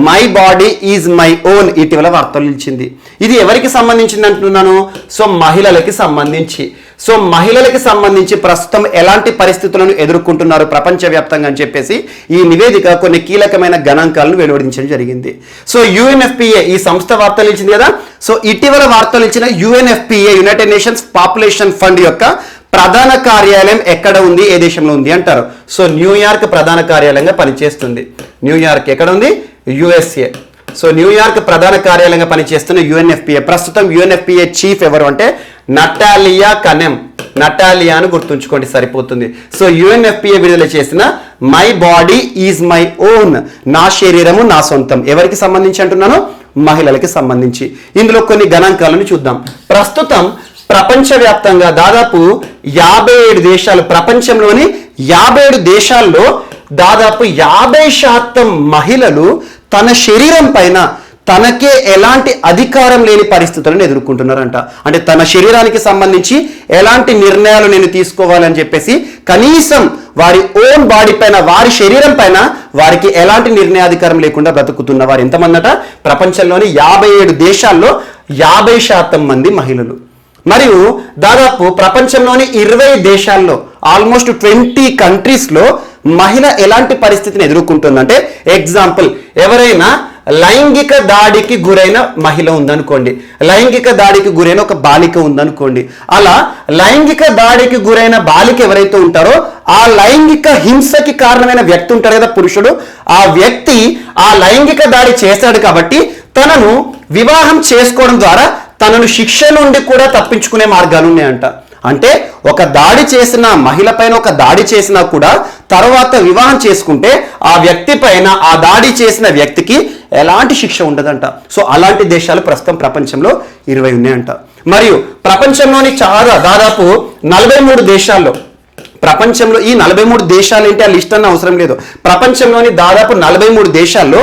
my body is my own ఇటీవల వార్తలు నిలిచింది. ఇది ఎవరికి సంబంధించింది అంటున్నాను? సో మహిళలకి సంబంధించి. సో మహిళలకి సంబంధించి ప్రస్తుతం ఎలాంటి పరిస్థితులను ఎదుర్కొంటున్నారు ప్రపంచవ్యాప్తంగా అని చెప్పేసి ఈ నివేదిక కొన్ని కీలకమైన గణాంకాలను వెలువడించడం జరిగింది. సో యుఎన్ఎఫ్పిఏ ఈ సంస్థ వార్తలు ఇచ్చింది కదా. సో ఇటీవల వార్తలు ఇచ్చిన UNFPA, United nations population fund యొక్క ప్రధాన కార్యాలయం ఎక్కడ ఉంది, ఏ దేశంలో ఉంది అంటారు? సో న్యూయార్క్ ప్రధాన కార్యాలయంగా పనిచేస్తుంది. న్యూయార్క్ ఎక్కడ ఉంది? యుఎస్ఏ. సో న్యూయార్క్ ప్రధాన కార్యాలయంగా పనిచేస్తున్న యుఎన్ఎఫ్పిఏ. ప్రస్తుతం యుఎన్ఎఫ్పిఏ చీఫ్ ఎవరు అంటే నటాలియా కనెమ్. నటాలియా అని గుర్తుంచుకోండి సరిపోతుంది. సో యుఎన్ఎఫ్పిఏ విడుదల చేసిన my body is my own, నా శరీరము నా సొంతం, ఎవరికి సంబంధించి అంటున్నాను? మహిళలకి సంబంధించి. ఇందులో కొన్ని గణాంకాలను చూద్దాం. ప్రస్తుతం ప్రపంచవ్యాప్తంగా దాదాపు 57 దేశాలు, ప్రపంచంలోని 57 దేశాల్లో దాదాపు 50% మహిళలు తన శరీరం పైన తనకే ఎలాంటి అధికారం లేని పరిస్థితులను ఎదుర్కొంటున్నారంట. అంటే తన శరీరానికి సంబంధించి ఎలాంటి నిర్ణయాలు నేను తీసుకోవాలని చెప్పేసి కనీసం వారి ఓన్ బాడీ పైన, వారి శరీరం పైన వారికి ఎలాంటి నిర్ణయాధికారం లేకుండా బ్రతుకుతున్న వారు ఎంతమంది అట? ప్రపంచంలోని 57 దేశాల్లో 50% మంది మహిళలు. మరియు దాదాపు ప్రపంచంలోని 20 దేశాల్లో ఆల్మోస్ట్ 20 కంట్రీస్లో మహిళ ఎలాంటి పరిస్థితిని ఎదుర్కొంటుందంటే, ఎగ్జాంపుల్ ఎవరైనా లైంగిక దాడికి గురైన మహిళ ఉందనుకోండి, లైంగిక దాడికి గురైన ఒక బాలిక ఉందనుకోండి. అలా లైంగిక దాడికి గురైన బాలిక ఎవరైతే ఉంటారో ఆ లైంగిక హింసకి కారణమైన వ్యక్తి ఉంటారు కదా, పురుషుడు. ఆ వ్యక్తి ఆ లైంగిక దాడి చేశాడు కాబట్టి తనను వివాహం చేసుకోవడం ద్వారా తనను శిక్ష నుండి కూడా తప్పించుకునే మార్గాలు ఉన్నాయంట. అంటే ఒక దాడి చేసిన మహిళ పైన ఒక దాడి చేసినా కూడా తర్వాత వివాహం చేసుకుంటే ఆ వ్యక్తి పైన, ఆ దాడి చేసిన వ్యక్తికి ఎలాంటి శిక్ష ఉండదంట. సో అలాంటి దేశాలు ప్రస్తుతం ప్రపంచంలో 20 ఉన్నాయంట. మరియు ప్రపంచంలోని దాదాపు 43 దేశాల్లో, ప్రపంచంలో ఈ 43 దేశాలు ఏంటి ఆ లిస్ట్ అన్న అవసరం లేదు, ప్రపంచంలోని దాదాపు 43 దేశాల్లో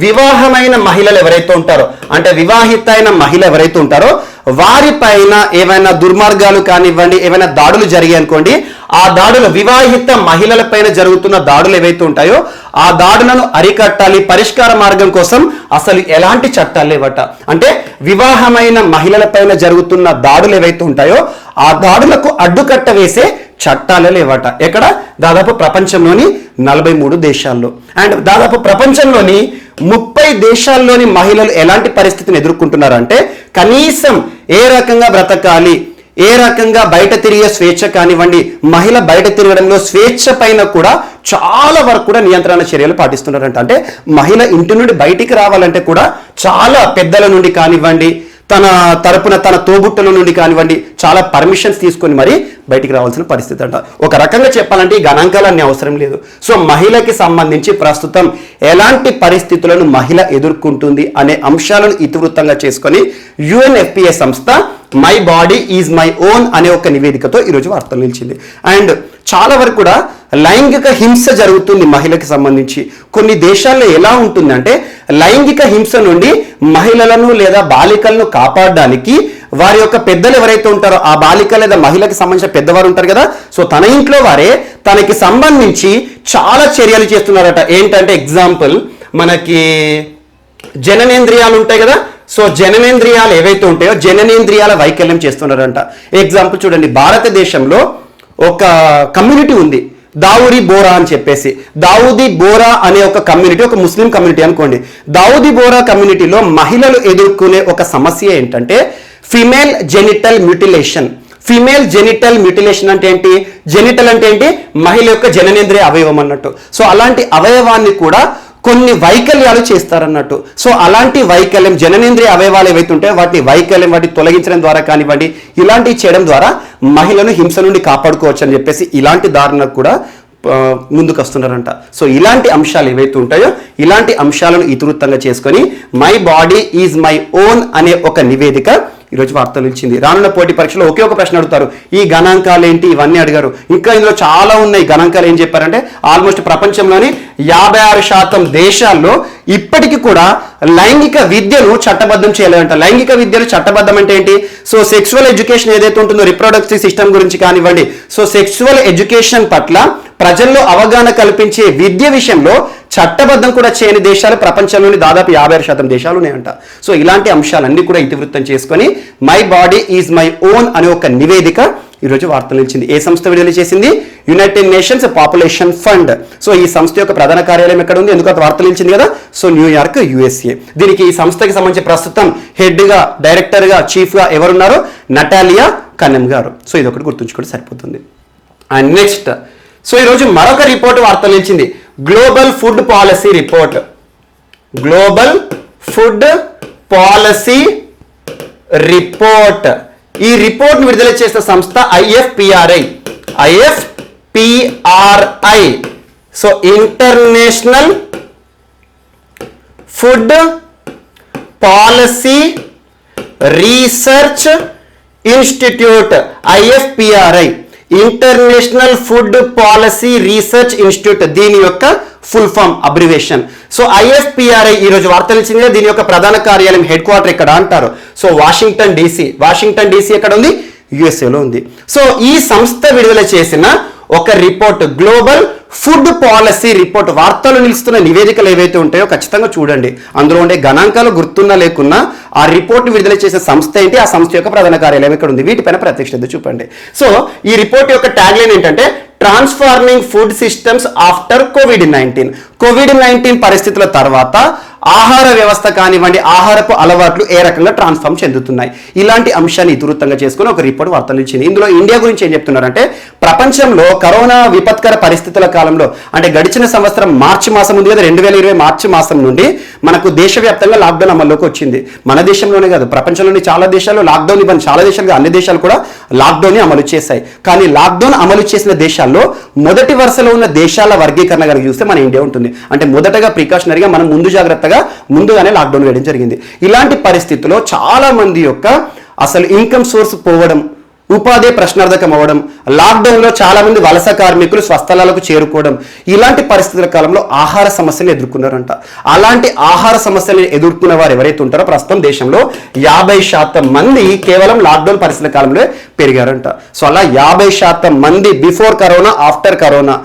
వివాహమైన మహిళలు ఎవరైతే ఉంటారో, అంటే వివాహిత అయిన మహిళ ఎవరైతే ఉంటారో వారిపైన ఏమైనా దుర్మార్గాలు కానివ్వండి, ఏమైనా దాడులు జరిగాయి అనుకోండి, ఆ దాడులు వివాహిత మహిళల పైన జరుగుతున్న దాడులు ఏవైతే ఉంటాయో ఆ దాడులను అరికట్టాలి, పరిష్కార మార్గం కోసం అసలు ఎలాంటి చట్టాలు లేవట. అంటే వివాహమైన మహిళల పైన జరుగుతున్న దాడులు ఏవైతే ఉంటాయో ఆ దాడులకు అడ్డుకట్ట వేసే చట్టాలే లేవట. ఎక్కడ? దాదాపు ప్రపంచంలోని 43 దేశాల్లో. అండ్ దాదాపు ప్రపంచంలోని 30 దేశాల్లోని మహిళలు ఎలాంటి పరిస్థితిని ఎదుర్కొంటున్నారంటే, కనీసం ఏ రకంగా బ్రతకాలి, ఏ రకంగా బయట తిరిగే స్వేచ్ఛ కానివ్వండి, మహిళ బయట తిరగడంలో స్వేచ్ఛ పైన కూడా చాలా వరకు కూడా నియంత్రణ చర్యలు పాటిస్తున్నారంట. అంటే మహిళ ఇంటి నుండి బయటికి రావాలంటే కూడా చాలా పెద్దల నుండి కానివ్వండి, తన తరపున తన తోబుట్టల నుండి కానివ్వండి చాలా పర్మిషన్స్ తీసుకొని మరి బయటికి రావాల్సిన పరిస్థితి అంట. ఒక రకంగా చెప్పాలంటే ఈ గణాంకాలన్నీ అవసరం లేదు. సో మహిళకి సంబంధించి ప్రస్తుతం ఎలాంటి పరిస్థితులను మహిళ ఎదుర్కొంటుంది అనే అంశాలను ఇతివృత్తంగా చేసుకొని UNFPA సంస్థ my body is my own అనే ఒక నివేదికతో ఈరోజు వార్తలు నిలిచింది. అండ్ చాలా వరకు కూడా లైంగిక హింస జరుగుతుంది మహిళకి సంబంధించి. కొన్ని దేశాల్లో ఎలా ఉంటుందంటే లైంగిక హింస నుండి మహిళలను లేదా బాలికలను కాపాడడానికి వారి యొక్క పెద్దలు ఎవరైతే ఉంటారో ఆ బాలిక లేదా మహిళకి సంబంధించిన పెద్దవారు ఉంటారు కదా, సో తన ఇంట్లో వారే తనకి సంబంధించి చాలా చర్యలు చేస్తున్నారట. ఏంటంటే ఎగ్జాంపుల్ మనకి జననేంద్రియాలు ఉంటాయి కదా, సో జననేంద్రియాలు ఏవైతే ఉంటాయో జననేంద్రియాల వైకల్యం చేస్తున్నారంట. ఎగ్జాంపుల్ చూడండి, భారతదేశంలో ఒక కమ్యూనిటీ ఉంది దావుదీ బోరా అని చెప్పేసి. దావుదీ బోరా అనే ఒక కమ్యూనిటీ, ఒక ముస్లిం కమ్యూనిటీ అనుకోండి. దావుదీ బోరా కమ్యూనిటీలో మహిళలు ఎదుర్కొనే ఒక సమస్య ఏంటంటే female genital mutilation. Female genital mutilation అంటే ఏంటి? జెనిటల్ అంటే ఏంటి? మహిళ యొక్క జననేంద్రియ అవయవం అన్నట్టు. సో అలాంటి అవయవాన్ని కూడా కొన్ని వైకల్యాలు చేస్తారన్నట్టు. సో అలాంటి వైకల్యం జననేంద్రియ అవయవాలు ఏవైతే ఉంటాయో వాటి వైకల్యం వాటిని తొలగించడం ద్వారా కానివ్వండి, ఇలాంటివి చేయడం ద్వారా మహిళను హింస నుండి కాపాడుకోవచ్చు అని చెప్పేసి ఇలాంటి దారుణకు కూడా ముందుకు వస్తున్నారంట. సో ఇలాంటి అంశాలు ఏవైతే ఉంటాయో ఇలాంటి అంశాలను ఇతివృత్తంగా చేసుకొని my body is my own అనే ఒక నివేదిక ఈరోజు వార్తలు ఇచ్చింది. రానున్న పోటీ పరీక్షలో ఒకే ఒక ప్రశ్న అడుగుతారు, ఈ గణాంకాలు ఏంటి ఇవన్నీ అడిగారు. ఇంకా ఇందులో చాలా ఉన్నాయి. గణాంకాలు ఏం చెప్పారంటే ఆల్మోస్ట్ ప్రపంచంలోని 56% దేశాల్లో ఇప్పటికీ కూడా లైంగిక విద్యను చట్టబద్ధం చేయలేదంట. లైంగిక విద్యను చట్టబద్ధం అంటే ఏంటి? సో సెక్సువల్ ఎడ్యుకేషన్ ఏదైతే ఉంటుందో రిప్రొడక్టివ్ సిస్టమ్ గురించి కానివ్వండి, సో సెక్సువల్ ఎడ్యుకేషన్ పట్ల ప్రజల్లో అవగాహన కల్పించే విద్య విషయంలో చట్టబద్ధం కూడా చేయని దేశాలు ప్రపంచంలోని దాదాపు 56% దేశాలు ఉన్నాయంట. సో ఇలాంటి అంశాలన్నీ కూడా ఇతివృత్తం చేసుకొని my body is my own అనే ఒక నివేదిక ఈరోజు వార్తలు ఇచ్చింది. ఏ సంస్థ విడుదల చేసింది? United nations population fund. So ఈ సంస్థ యొక్క ప్రధాన కార్యాలయం ఎక్కడ ఉంది? ఎందుకంటే వార్తలు ఇచ్చింది కదా, సో న్యూయార్క్ USA. దీనికి ఈ సంస్థకి సంబంధించి ప్రస్తుతం హెడ్గా, డైరెక్టర్గా, చీఫ్గా ఎవరున్నారో నటాలియా కనెమ్ గారు. సో ఇది ఒకటి గుర్తుంచుకుంటే సరిపోతుంది. అండ్ నెక్స్ట్, సో ఈరోజు మరొక రిపోర్ట్ వార్తలు ఇచ్చింది, global food policy report. Global food policy report. ఈ రిపోర్ట్ విడుదల చేసిన సంస్థ IFPRI. So international food policy research institute. IFPRI international food policy research institute, దీని యొక్క full form abbreviation. So IFPRI ఈరోజు వార్తలు ఇచ్చింది. దీని యొక్క ప్రధాన కార్యాలయం హెడ్ క్వార్టర్ ఎక్కడ అంటారు? సో వాషింగ్టన్ DC ఎక్కడ ఉంది? USA లో ఉంది. సో ఈ సంస్థ విడుదల చేసిన ఒక report global food policy report. వార్తలు నిలుస్తున్న నివేదికలు ఏవైతే ఉంటాయో ఖచ్చితంగా చూడండి. అందులో ఉండే గణాంకాలు గుర్తున్నా లేకున్నా ఆ రిపోర్ట్ విడుదల చేసే సంస్థ ఏంటి, ఆ సంస్థ యొక్క ప్రధాన కార్యాలయం ఎక్కడ ఉంది, వీటిపైన ప్రత్యక్ష శ్రద్ధ చూపండి. సో ఈ రిపోర్ట్ యొక్క ట్యాగ్ లైన్ ఏంటంటే transforming food systems after COVID-19 పరిస్థితుల తర్వాత ఆహార వ్యవస్థ కానివ్వండి, ఆహారపు అలవాట్లు ఏ రకంగా ట్రాన్స్ఫార్మ్ చెందుతున్నాయి, ఇలాంటి అంశాన్ని ఇతివృత్తంగా చేసుకుని ఒక రిపోర్ట్ వార్తలు ఇచ్చింది. ఇందులో ఇండియా గురించి ఏం చెప్తున్నారంటే ప్రపంచంలో కరోనా విపత్కర పరిస్థితుల కాలంలో, అంటే గడిచిన సంవత్సరం మార్చి మాసం ఉంది కదా, 2020 మార్చి మాసం నుండి మనకు దేశవ్యాప్తంగా లాక్డౌన్ అమల్లోకి వచ్చింది. మన దేశంలోనే కాదు, ప్రపంచంలోని చాలా దేశాల్లో లాక్డౌన్ ఇవ్వని, చాలా దేశాలుగా అన్ని దేశాలు కూడా లాక్డౌన్ అమలు చేశాయి. కానీ లాక్డౌన్ అమలు చేసిన దేశాల్లో మొదటి వరుసలో ఉన్న దేశాల వర్గీకరణ కనుక చూస్తే మన ఇండియా ఉంటుంది. అంటే మొదటగా ప్రికాషనరీగా మనం ముందుగానే లాక్డౌన్ వేయడం జరిగింది. ఇలాంటి పరిస్థితుల్లో చాలా మంది యొక్క అసలు ఇన్కమ్ సోర్స్ పోవడం, ఉపాధి ప్రశ్నార్థకం అవ్వడం, లాక్డౌన్లో చాలా మంది వలస కార్మికులు స్వస్థలాలకు చేరుకోవడం, ఇలాంటి పరిస్థితుల కాలంలో ఆహార సమస్యలు ఎదుర్కొన్నారంట. అలాంటి ఆహార సమస్యలు ఎదుర్కొన్న వారు ఎవరైతే ఉంటారో ప్రస్తుతం దేశంలో 50% మంది కేవలం లాక్డౌన్ పరిస్థితుల కాలంలో పెరిగారంట. సో అలా 50% మంది బిఫోర్ కరోనా, ఆఫ్టర్ కరోనా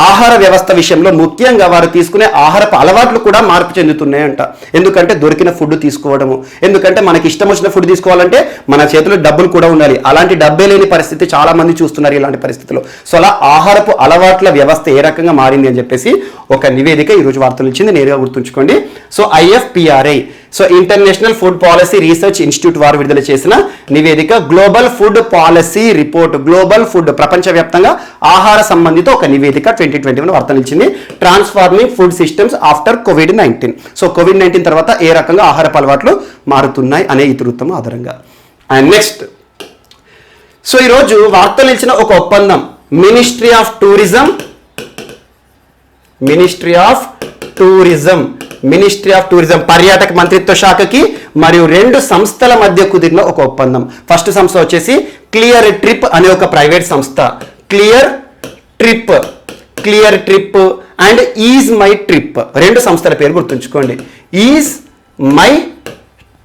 ఆహార వ్యవస్థ విషయంలో ముఖ్యంగా వారు తీసుకునే ఆహారపు అలవాట్లు కూడా మార్పు చెందుతున్నాయంట. ఎందుకంటే దొరికిన ఫుడ్ తీసుకోవడము, ఎందుకంటే మనకి ఇష్టం వచ్చిన ఫుడ్ తీసుకోవాలంటే మన చేతిలో డబ్బులు కూడా ఉండాలి. అలాంటి డబ్బే లేని పరిస్థితి చాలా మంది చూస్తున్నారు ఇలాంటి పరిస్థితుల్లో. సో అలా ఆహారపు అలవాట్ల వ్యవస్థ ఏ రకంగా మారింది అని చెప్పేసి ఒక నివేదిక ఈరోజు వార్తలు ఇచ్చింది, నేరుగా గుర్తుంచుకోండి. So IFPRI, so international food policy research institute వారు విడుదల చేసిన నివేదిక global food policy report, global food ప్రపంచవ్యాప్తంగా ఆహార సంబంధిత ఒక నివేదిక 2021 వార్తలు ఇచ్చింది. Transforming food systems after COVID-19. So COVID-19 తర్వాత ఏ రకంగా ఆహారపు అలవాట్లు మారుతున్నాయి అనే ఇతివృత్తం ఆధారంగా. అండ్ నెక్స్ట్, సో ఈరోజు వార్తలు ఇచ్చిన ఒక ఒప్పందం మినిస్ట్రీ ఆఫ్ టూరిజం పర్యాటక మంత్రిత్వ శాఖకి మరియు 2 సంస్థల మధ్య కుదిరిన ఒక ఒప్పందం. ఫస్ట్ సంస్థ వచ్చేసి క్లియర్ ట్రిప్ అనే ఒక ప్రైవేట్ సంస్థ. Clear trip and is my trip, 2 సంస్థల పేరు గుర్తుంచుకోండి. Is my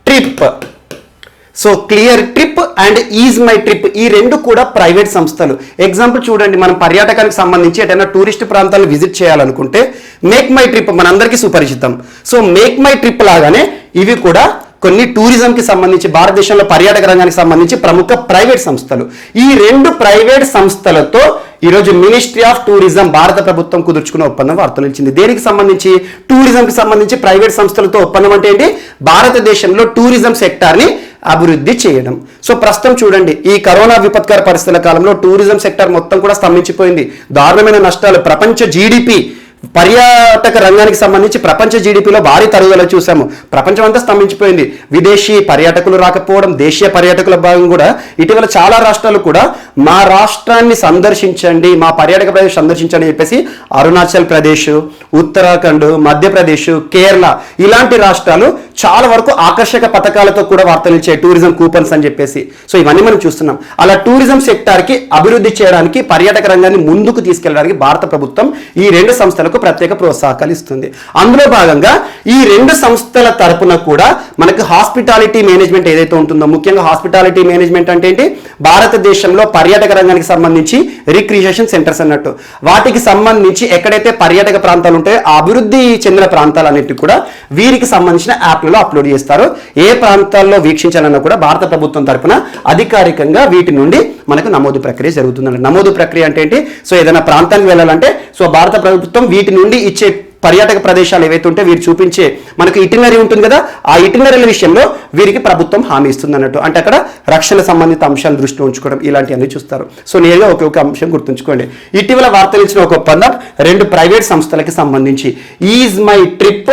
trip. So clear trip and is my trip ఈ 2 కూడా ప్రైవేట్ సంస్థలు. ఎగ్జాంపుల్ చూడండి, మనం పర్యాటకానికి సంబంధించి ఎటైనా టూరిస్ట్ ప్రాంతాలను విజిట్ చేయాలనుకుంటే మేక్ మై ట్రిప్ మనందరికీ సుపరిచితం. సో మేక్ మై ట్రిప్ లాగానే ఇవి కూడా కొన్ని టూరిజంకి సంబంధించి భారతదేశంలో పర్యాటక రంగానికి సంబంధించి ప్రముఖ ప్రైవేట్ సంస్థలు. ఈ 2 ప్రైవేట్ సంస్థలతో ఈరోజు మినిస్ట్రీ ఆఫ్ టూరిజం భారత ప్రభుత్వం కుదుర్చుకున్న ఒప్పందం వార్తలు ఇచ్చింది. దేనికి సంబంధించి? టూరిజంకి సంబంధించి ప్రైవేట్ సంస్థలతో ఒప్పందం అంటే ఏంటి? భారతదేశంలో టూరిజం సెక్టార్ని అభివృద్ధి చేయడం. సో ప్రస్తుతం చూడండి, ఈ కరోనా విపత్కర పరిస్థితుల కాలంలో టూరిజం సెక్టార్ మొత్తం కూడా స్తంభించిపోయింది. దారుణమైన నష్టాలు. ప్రపంచ జీడిపి పర్యాటక రంగానికి సంబంధించి ప్రపంచ జీడిపిలో భారీ తరుగుదల చూసాము. ప్రపంచం అంతా స్తంభించిపోయింది. విదేశీ పర్యాటకులు రాకపోవడం, దేశీయ పర్యాటకుల భాగం కూడా ఇటీవల చాలా రాష్ట్రాలు కూడా మా రాష్ట్రాన్ని సందర్శించండి, మా పర్యాటక ప్రదేశ్ సందర్శించండి అని చెప్పేసి అరుణాచల్ ప్రదేశ్, ఉత్తరాఖండ్, మధ్యప్రదేశ్, కేరళ ఇలాంటి రాష్ట్రాలు చాలా వరకు ఆకర్షక పథకాలతో కూడా వార్తలు ఇచ్చే టూరిజం కూపన్స్ అని చెప్పేసి. సో ఇవన్నీ మనం చూస్తున్నాం. అలా టూరిజం సెక్టార్కి అభివృద్ధి చేయడానికి, పర్యాటక రంగాన్ని ముందుకు తీసుకెళ్ళడానికి భారత ప్రభుత్వం ఈ 2 సంస్థలకు ప్రత్యేక ప్రోత్సాహకాలు ఇస్తుంది. అందులో భాగంగా ఈ 2 సంస్థల తరపున కూడా మనకు హాస్పిటాలిటీ మేనేజ్మెంట్ ఏదైతే ఉంటుందో, ముఖ్యంగా హాస్పిటాలిటీ మేనేజ్మెంట్ అంటే ఏంటి? భారతదేశంలో పర్యాటక రంగానికి సంబంధించి రిక్రియేషన్ సెంటర్స్ అన్నట్టు, వాటికి సంబంధించి ఎక్కడైతే పర్యాటక ప్రాంతాలు ఉంటాయో ఆ అభివృద్ధి చెందిన ప్రాంతాలన్నిటి కూడా వీరికి సంబంధించిన యాప్లలో అప్లోడ్ చేస్తారు. ఏ ప్రాంతాల్లో వీక్షించాలన్నా కూడా భారత ప్రభుత్వం తరపున అధికారికంగా వీటి నుండి మనకు నమోదు ప్రక్రియ జరుగుతుందండి. నమోదు ప్రక్రియ అంటే ఏంటి? సో ఏదైనా ప్రాంతానికి వెళ్ళాలంటే సో భారత ప్రభుత్వం వీటి నుండి ఇచ్చే పర్యాటక ప్రదేశాలు ఏవైతే ఉంటే వీరు చూపించే మనకు ఇటినరీ ఉంటుంది కదా, ఆ ఇటినరీల విషయంలో వీరికి ప్రభుత్వం హామీ ఇస్తుంది అన్నట్టు. అంటే అక్కడ రక్షణ సంబంధిత అంశాలు దృష్టిలో ఉంచుకోవడం ఇలాంటివన్నీ చూస్తారు. సో నేరుగా ఒక అంశం గుర్తుంచుకోండి. ఇటీవల వార్తలు ఇచ్చిన ఒక ఒప్పందం 2 ప్రైవేట్ సంస్థలకి సంబంధించి is my trip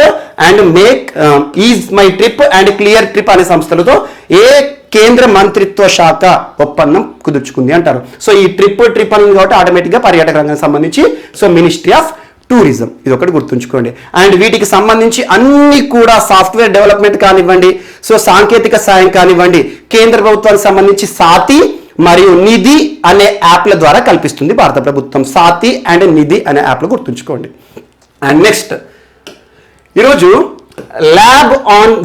and clear trip అనే సంస్థలతో కేంద్ర మంత్రిత్వ శాఖ ఒప్పందం కుదుర్చుకుంది అంటారు. సో ఈ ట్రిప్ అని కాబట్టి ఆటోమేటిక్గా పర్యాటక రంగానికి సంబంధించి సో మినిస్ట్రీ ఆఫ్ టూరిజం ఇది ఒకటి గుర్తుంచుకోండి. అండ్ వీటికి సంబంధించి అన్ని కూడా సాఫ్ట్వేర్ డెవలప్మెంట్ కానివ్వండి, సో సాంకేతిక సాయం కానివ్వండి, కేంద్ర ప్రభుత్వానికి సంబంధించి సాతి మరియు నిధి అనే యాప్ల ద్వారా కల్పిస్తుంది భారత ప్రభుత్వం. సాతి అండ్ నిధి అనే యాప్లు గుర్తుంచుకోండి. అండ్ నెక్స్ట్, ఈరోజు ల్యాబ్ ఆన్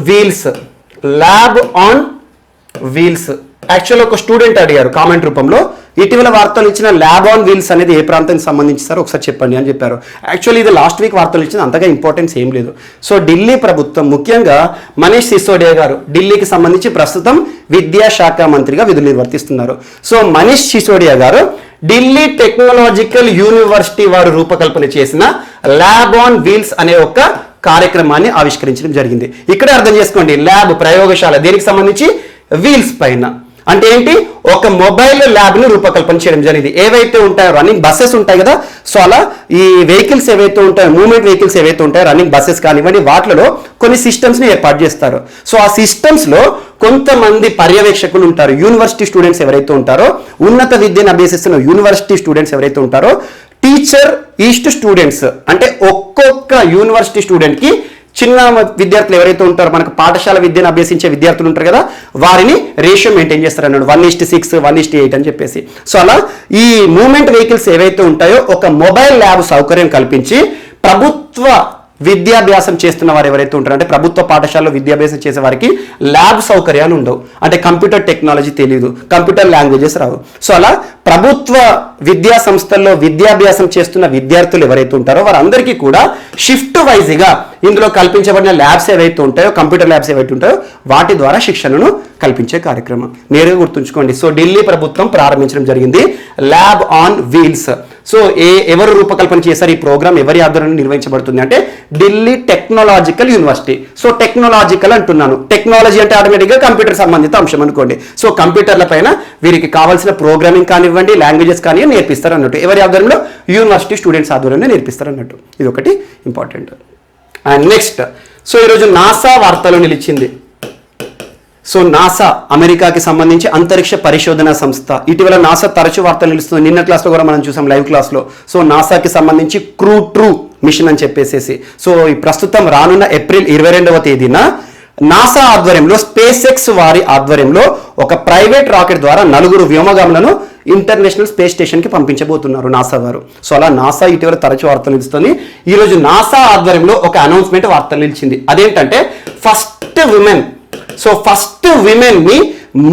వీల్స్ యాక్చువల్గా ఒక స్టూడెంట్ అడిగారు కామెంట్ రూపంలో, ఇటీవల వార్తలు ఇచ్చిన ల్యాబ్ ఆన్ వీల్స్ అనేది ఏ ప్రాంతానికి సంబంధించి సార్ ఒకసారి చెప్పండి అని చెప్పారు. యాక్చువల్లీ ఇది లాస్ట్ వీక్ వార్తలు ఇచ్చింది, అంతగా ఇంపార్టెన్స్ ఏం లేదు. సో ఢిల్లీ ప్రభుత్వం ముఖ్యంగా మనీష్ సిసోడియా గారు ఢిల్లీకి సంబంధించి ప్రస్తుతం విద్యాశాఖ మంత్రిగా విధులు నిర్వర్తిస్తున్నారు. సో మనీష్ సిసోడియా గారు ఢిల్లీ టెక్నాలజికల్ యూనివర్సిటీ వారు రూపకల్పన చేసిన ల్యాబ్ ఆన్ వీల్స్ అనే ఒక కార్యక్రమాన్ని ఆవిష్కరించడం జరిగింది. ఇక్కడే అర్థం చేసుకోండి, ల్యాబ్ ప్రయోగశాల దేనికి సంబంధించి? వీల్స్ పైన. అంటే ఏంటి? ఒక మొబైల్ ల్యాబ్ని రూపకల్పన చేయడం జరిగింది. ఏవైతే ఉంటాయో రన్నింగ్ బస్సెస్ ఉంటాయి కదా, సో అలా ఈ వెహికల్స్ ఏవైతే ఉంటాయో, మూవ్మెంట్ వెహికల్స్ ఏవైతే ఉంటాయో, రన్నింగ్ బస్సెస్ కానివ్వండి, వాటిలో కొన్ని సిస్టమ్స్ని ఏర్పాటు చేస్తారు. సో ఆ సిస్టమ్స్లో కొంతమంది పర్యవేక్షకులు ఉంటారు. యూనివర్సిటీ స్టూడెంట్స్ ఎవరైతే ఉంటారో, ఉన్నత విద్యను అభ్యసిస్తున్న యూనివర్సిటీ స్టూడెంట్స్ ఎవరైతే ఉంటారో, టీచర్ ఈస్ట్ స్టూడెంట్స్ అంటే ఒక్కొక్క యూనివర్సిటీ స్టూడెంట్కి చిన్న విద్యార్థులు ఎవరైతే ఉంటారో మనకు పాఠశాల విద్యను అభ్యసించే విద్యార్థులు ఉంటారు కదా, వారిని రేషియో మెయింటైన్ చేస్తారు అన్నాడు 1:6, 1:8 అని చెప్పేసి. సో అలా ఈ మూవ్మెంట్ వెహికల్స్ ఏవైతే ఉంటాయో ఒక మొబైల్ ల్యాబ్ సౌకర్యం కల్పించి ప్రభుత్వ విద్యాభ్యాసం చేస్తున్న వారు ఎవరైతే ఉంటారో, అంటే ప్రభుత్వ పాఠశాలలో విద్యాభ్యాసం చేసే వారికి ల్యాబ్ సౌకర్యాలు ఉండవు, అంటే కంప్యూటర్ టెక్నాలజీ తెలియదు, కంప్యూటర్ లాంగ్వేజెస్ రావు. సో అలా ప్రభుత్వ విద్యా సంస్థల్లో విద్యాభ్యాసం చేస్తున్న విద్యార్థులు ఎవరైతే ఉంటారో వారందరికీ కూడా షిఫ్ట్ వైజ్గా ఇందులో కల్పించబడిన ల్యాబ్స్ ఏవైతే ఉంటాయో, కంప్యూటర్ ల్యాబ్స్ ఏవైతే ఉంటాయో వాటి ద్వారా శిక్షణను కల్పించే కార్యక్రమం. నేరుగా గుర్తుంచుకోండి. సో ఢిల్లీ ప్రభుత్వం ప్రారంభించడం జరిగింది ల్యాబ్ ఆన్ వీల్స్. సో ఎవరు రూపకల్పన చేశారు ఈ ప్రోగ్రామ్, ఎవరి ఆధ్వర్యంలో నిర్వహించబడుతుంది అంటే Delhi technological university. So technological అంటున్నాను, టెక్నాలజీ అంటే ఆటోమేటిక్గా కంప్యూటర్ సంబంధిత అంశం అనుకోండి. సో కంప్యూటర్ల పైన వీరికి కావాల్సిన ప్రోగ్రామింగ్ కానివ్వండి, లాంగ్వేజెస్ కానీ నేర్పిస్తారు అన్నట్టు. ఎవరి ఆధ్వర్యంలో? యూనివర్సిటీ స్టూడెంట్స్ ఆధ్వర్యంలో నేర్పిస్తారు అన్నట్టు. ఇది ఒకటి ఇంపార్టెంట్. అండ్ నెక్స్ట్, సో ఈరోజు నాసా వార్తలో నిలిచింది. సో నాసా అమెరికాకి సంబంధించి అంతరిక్ష పరిశోధన సంస్థ. ఇటీవల నాసా తరచు వార్తలు నిలుస్తుంది. నిన్న క్లాస్లో కూడా మనం చూసాం, లైవ్ క్లాస్లో. సో నాసాకి సంబంధించి క్రూ మిషన్ అని చెప్పేసి. సో ఈ ప్రస్తుతం రానున్న ఏప్రిల్ 22వ తేదీన నాసా ఆధ్వర్యంలో స్పేస్ ఎక్స్ వారి ఆధ్వర్యంలో ఒక ప్రైవేట్ రాకెట్ ద్వారా 4 వ్యోమగాములను ఇంటర్నేషనల్ స్పేస్ స్టేషన్కి పంపించబోతున్నారు నాసా వారు. సో అలా నాసా ఇటీవల తరచు వార్తలు నిలుస్తుంది. ఈరోజు నాసా ఆధ్వర్యంలో ఒక అనౌన్స్మెంట్ వార్తలు నిలిచింది. అదేంటంటే ఫస్ట్ విమెన్ ని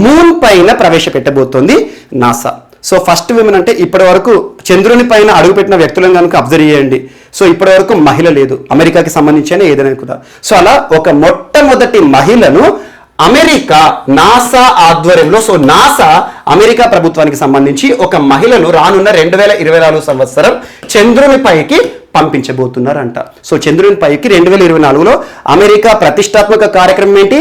మూన్ పైన ప్రవేశపెట్టబోతోంది నాసా. సో ఫస్ట్ విమెన్ అంటే ఇప్పటి వరకు చంద్రుని పైన అడుగుపెట్టిన వ్యక్తులను కనుక అబ్జర్వ్ చేయండి. సో ఇప్పటి వరకు మహిళ లేదు అమెరికాకి సంబంధించి ఏదైనా కూడా. సో అలా ఒక మొట్టమొదటి మహిళను అమెరికా నాసా ఆధ్వర్యంలో, సో నాసా అమెరికా ప్రభుత్వానికి సంబంధించి ఒక మహిళను రానున్న 2024 సంవత్సరం చంద్రుని పైకి పంపించబోతున్నారంట. సో చంద్రుని పైకి 2024లో అమెరికా ప్రతిష్టాత్మక కార్యక్రమం ఏంటి?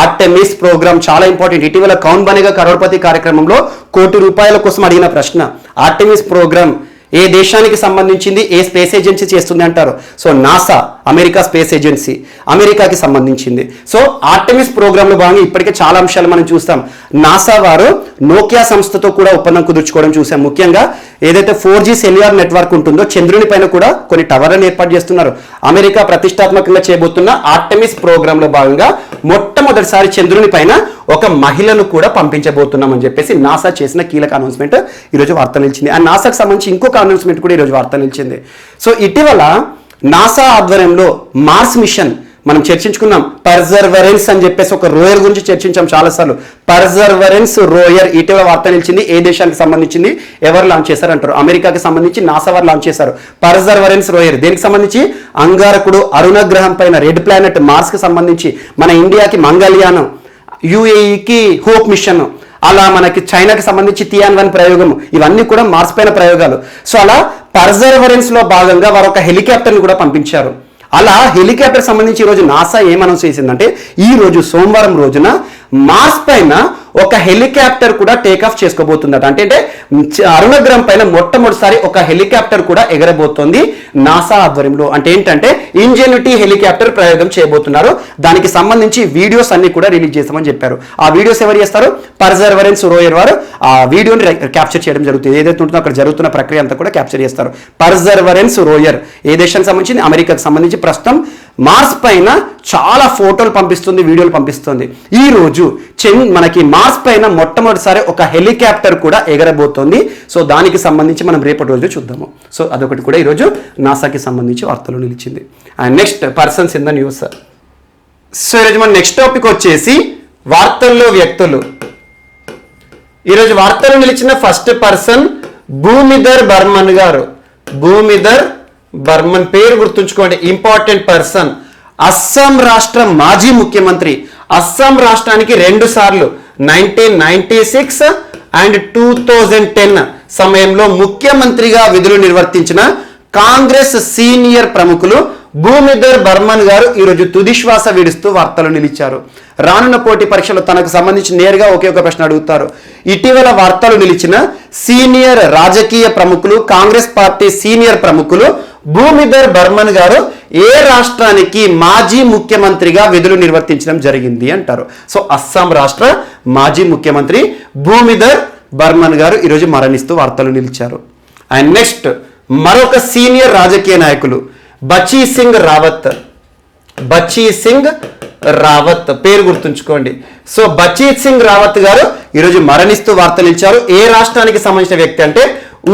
Artemis programme. చాలా ఇంపార్టెంట్. ఇటీవల కౌన్ బనేగా కరోడ్పతి కార్యక్రమంలో ₹1 కోసం అడిగిన ప్రశ్న. ఆర్టెమిస్ ప్రోగ్రామ్ ఏ దేశానికి సంబంధించింది, ఏ స్పేస్ ఏజెన్సీ చేస్తుంది అంటారు. So NASA America space agency అమెరికాకి సంబంధించింది. సో ఆర్టెమిస్ ప్రోగ్రాంలో భాగంగా ఇప్పటికే చాలా అంశాలు మనం చూస్తాం. నాసా వారు నోకియా సంస్థతో కూడా ఒప్పందం కుదుర్చుకోవడం చూసాం. ముఖ్యంగా ఏదైతే 4G సెల్యులార్ నెట్వర్క్ ఉంటుందో చంద్రుని పైన కూడా కొన్ని టవర్లను ఏర్పాటు చేస్తున్నారు. అమెరికా ప్రతిష్టాత్మకంగా చేయబోతున్న ఆర్టెమిస్ ప్రోగ్రాంలో భాగంగా మొట్టమొదటిసారి చంద్రుని పైన ఒక మహిళను కూడా పంపించబోతున్నామని చెప్పేసి నాసా చేసిన కీలక అనౌన్స్మెంట్ ఈరోజు వార్త నిలిచింది. ఆ నాసాకు సంబంధించి ఇంకొక అనౌన్స్మెంట్ కూడా ఈరోజు వార్త నిలిచింది. సో ఇటీవల నాసా ఆధ్వర్యంలో మార్స్ మిషన్ మనం చర్చించుకున్నాం. పర్జర్వరెన్స్ అని చెప్పేసి ఒక రోయర్ గురించి చర్చించాం చాలాసార్లు. పర్జర్వరెన్స్ రోయర్ ఇటీవల వార్త నిలిచింది. ఏ దేశానికి సంబంధించింది, ఎవరు లాంచ్ చేశారంటారు? అమెరికాకి సంబంధించి నాసా వారు లాంచ్ చేశారు పర్జర్వరెన్స్ రోయర్. దేనికి సంబంధించి? అంగారకుడు, అరుణ గ్రహం పైన రెడ్ ప్లానెట్ మార్స్కి సంబంధించి, మన ఇండియాకి మంగళయానం, యుఏఈకి హోప్ మిషన్, అలా మనకి చైనాకి సంబంధించి Tianwen ప్రయోగం, ఇవన్నీ కూడా మార్స్ పైన ప్రయోగాలు. సో అలా పర్జర్వరెన్స్ లో భాగంగా వారు ఒక హెలికాప్టర్ని కూడా పంపించారు. అలా హెలికాప్టర్ సంబంధించి ఈరోజు నాసా ఏం అనౌన్స్ చేసిందంటే ఈ రోజు సోమవారం రోజున మార్స్ పైన ఒక హెలికాప్టర్ కూడా టేక్ ఆఫ్ చేసుకోబోతుందట. అంటే అరుణ గ్రహం పైన మొట్టమొదటిసారి ఒక హెలికాప్టర్ కూడా ఎగరబోతోంది నాసా ఆధ్వర్యంలో. అంటే ఏంటంటే ఇంజెన్యూటీ హెలికాప్టర్ ప్రయోగం చేయబోతున్నారు. దానికి సంబంధించి వీడియోస్ అన్ని కూడా రిలీజ్ చేస్తామని చెప్పారు. ఆ వీడియోస్ ఎవరు చేస్తారు? పర్జర్వరెన్స్ రోయర్ వారు ఆ వీడియోని క్యాప్చర్ చేయడం జరుగుతుంది. ఏదైతే ఉంటుందో అక్కడ జరుగుతున్న ప్రక్రియ అంతా కూడా క్యాప్చర్ చేస్తారు. పర్జర్వరెన్స్ రోయర్ ఏ దేశానికి సంబంధించింది? అమెరికాకి సంబంధించి ప్రస్తుతం మార్స్ పైన చాలా ఫోటోలు పంపిస్తుంది, వీడియోలు పంపిస్తుంది. ఈ రోజు మనకి మార్స్ పైన మొట్టమొదటిసారి ఒక హెలికాప్టర్ కూడా ఎగరబోతోంది. సో దానికి సంబంధించి మనం రేపటి రోజు చూద్దాము. సో అదొకటి కూడా ఈరోజు నాసాకి సంబంధించి వార్తలు నిలిచింది. And next persons in the news. So ఈరోజు మన నెక్స్ట్ టాపిక్ వచ్చేసి వార్తల్లో వ్యక్తులు. ఈరోజు వార్తలు నిలిచిన ఫస్ట్ పర్సన్ భూమిధర్ బర్మన్ గారు. భూమిధర్ బర్మన్ పేరు గుర్తుంచుకోండి, ఇంపార్టెంట్ పర్సన్. అస్సాం రాష్ట్ర మాజీ ముఖ్యమంత్రి. అస్సాం రాష్ట్రానికి 2 సార్లు 1996 అండ్ 2010 సమయంలో ముఖ్యమంత్రిగా విధులు నిర్వర్తించిన కాంగ్రెస్ సీనియర్ ప్రముఖులు భూమిధర్ బర్మన్ గారు ఈరోజు తుదిశ్వాస విడుస్తూ వార్తలు నిలిచారు. రానున్న పోటీ పరీక్షలో తనకు సంబంధించి నేరుగా ఒకే ఒక ప్రశ్న అడుగుతారు. ఇటీవల వార్తలు నిలిచిన సీనియర్ రాజకీయ ప్రముఖులు, కాంగ్రెస్ పార్టీ సీనియర్ ప్రముఖులు భూమిధర్ బర్మన్ గారు ఏ రాష్ట్రానికి మాజీ ముఖ్యమంత్రిగా విధులు నిర్వర్తించడం జరిగింది అంటారు. సో అస్సాం రాష్ట్ర మాజీ ముఖ్యమంత్రి భూమిధర్ బర్మన్ గారు ఈరోజు మరణిస్తూ వార్తలు నిలిచారు. అండ్ నెక్స్ట్ మరొక సీనియర్ రాజకీయ నాయకులు బచీ సింగ్ రావత్. బచ్చీ సింగ్ రావత్ పేరు గుర్తుంచుకోండి. సో బచ్చీ సింగ్ రావత్ గారు ఈరోజు మరణిస్తూ వార్తలు ఇచ్చారు. ఏ రాష్ట్రానికి సంబంధించిన వ్యక్తి అంటే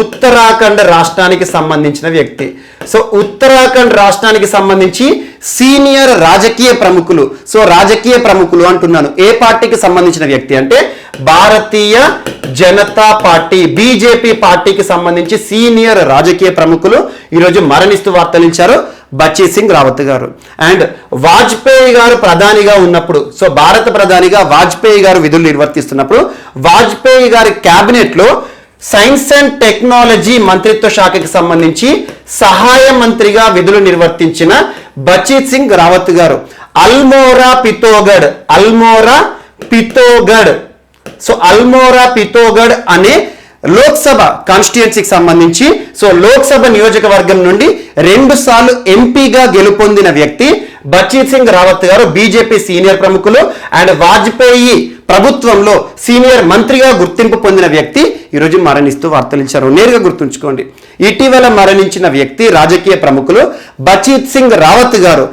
ఉత్తరాఖండ్ రాష్ట్రానికి సంబంధించిన వ్యక్తి. సో ఉత్తరాఖండ్ రాష్ట్రానికి సంబంధించి సీనియర్ రాజకీయ ప్రముఖులు, సో రాజకీయ ప్రముఖులు అంటున్నాను, ఏ పార్టీకి సంబంధించిన వ్యక్తి అంటే భారతీయ జనతా పార్టీ బీజేపీ పార్టీకి సంబంధించి సీనియర్ రాజకీయ ప్రముఖులు ఈరోజు మరణిస్తూ వార్తలు ఇచ్చారు బచ్చీ సింగ్ రావత్ గారు. అండ్ వాజ్పేయి గారు ప్రధానిగా ఉన్నప్పుడు, సో భారత ప్రధానిగా వాజ్పేయి గారు విధులు నిర్వర్తిస్తున్నప్పుడు వాజ్పేయి గారి క్యాబినెట్ లో సైన్స్ అండ్ టెక్నాలజీ మంత్రిత్వ శాఖకి సంబంధించి సహాయ మంత్రిగా విధులు నిర్వర్తించిన బచ్చీ సింగ్ రావత్ గారు అల్మోరా పితోగఢ్ అనే లోక్సభ కాన్స్టిట్యుయెన్సీకి సంబంధించి, సో లోక్సభ నియోజకవర్గం నుండి 2 సార్లు ఎంపీగా గెలుపొందిన వ్యక్తి బచ్చీ సింగ్ రావత్ గారు బీజేపీ సీనియర్ ప్రముఖులు అండ్ వాజ్పేయి ప్రభుత్వంలో సీనియర్ మంత్రిగా గుర్తింపు పొందిన వ్యక్తి ఈరోజు మరణిస్తూ వార్తలు ఇచ్చారు. నేరుగా గుర్తుంచుకోండి, ఇటీవల మరణించిన వ్యక్తి రాజకీయ ప్రముఖులు బచ్చీ సింగ్ రావత్ గారు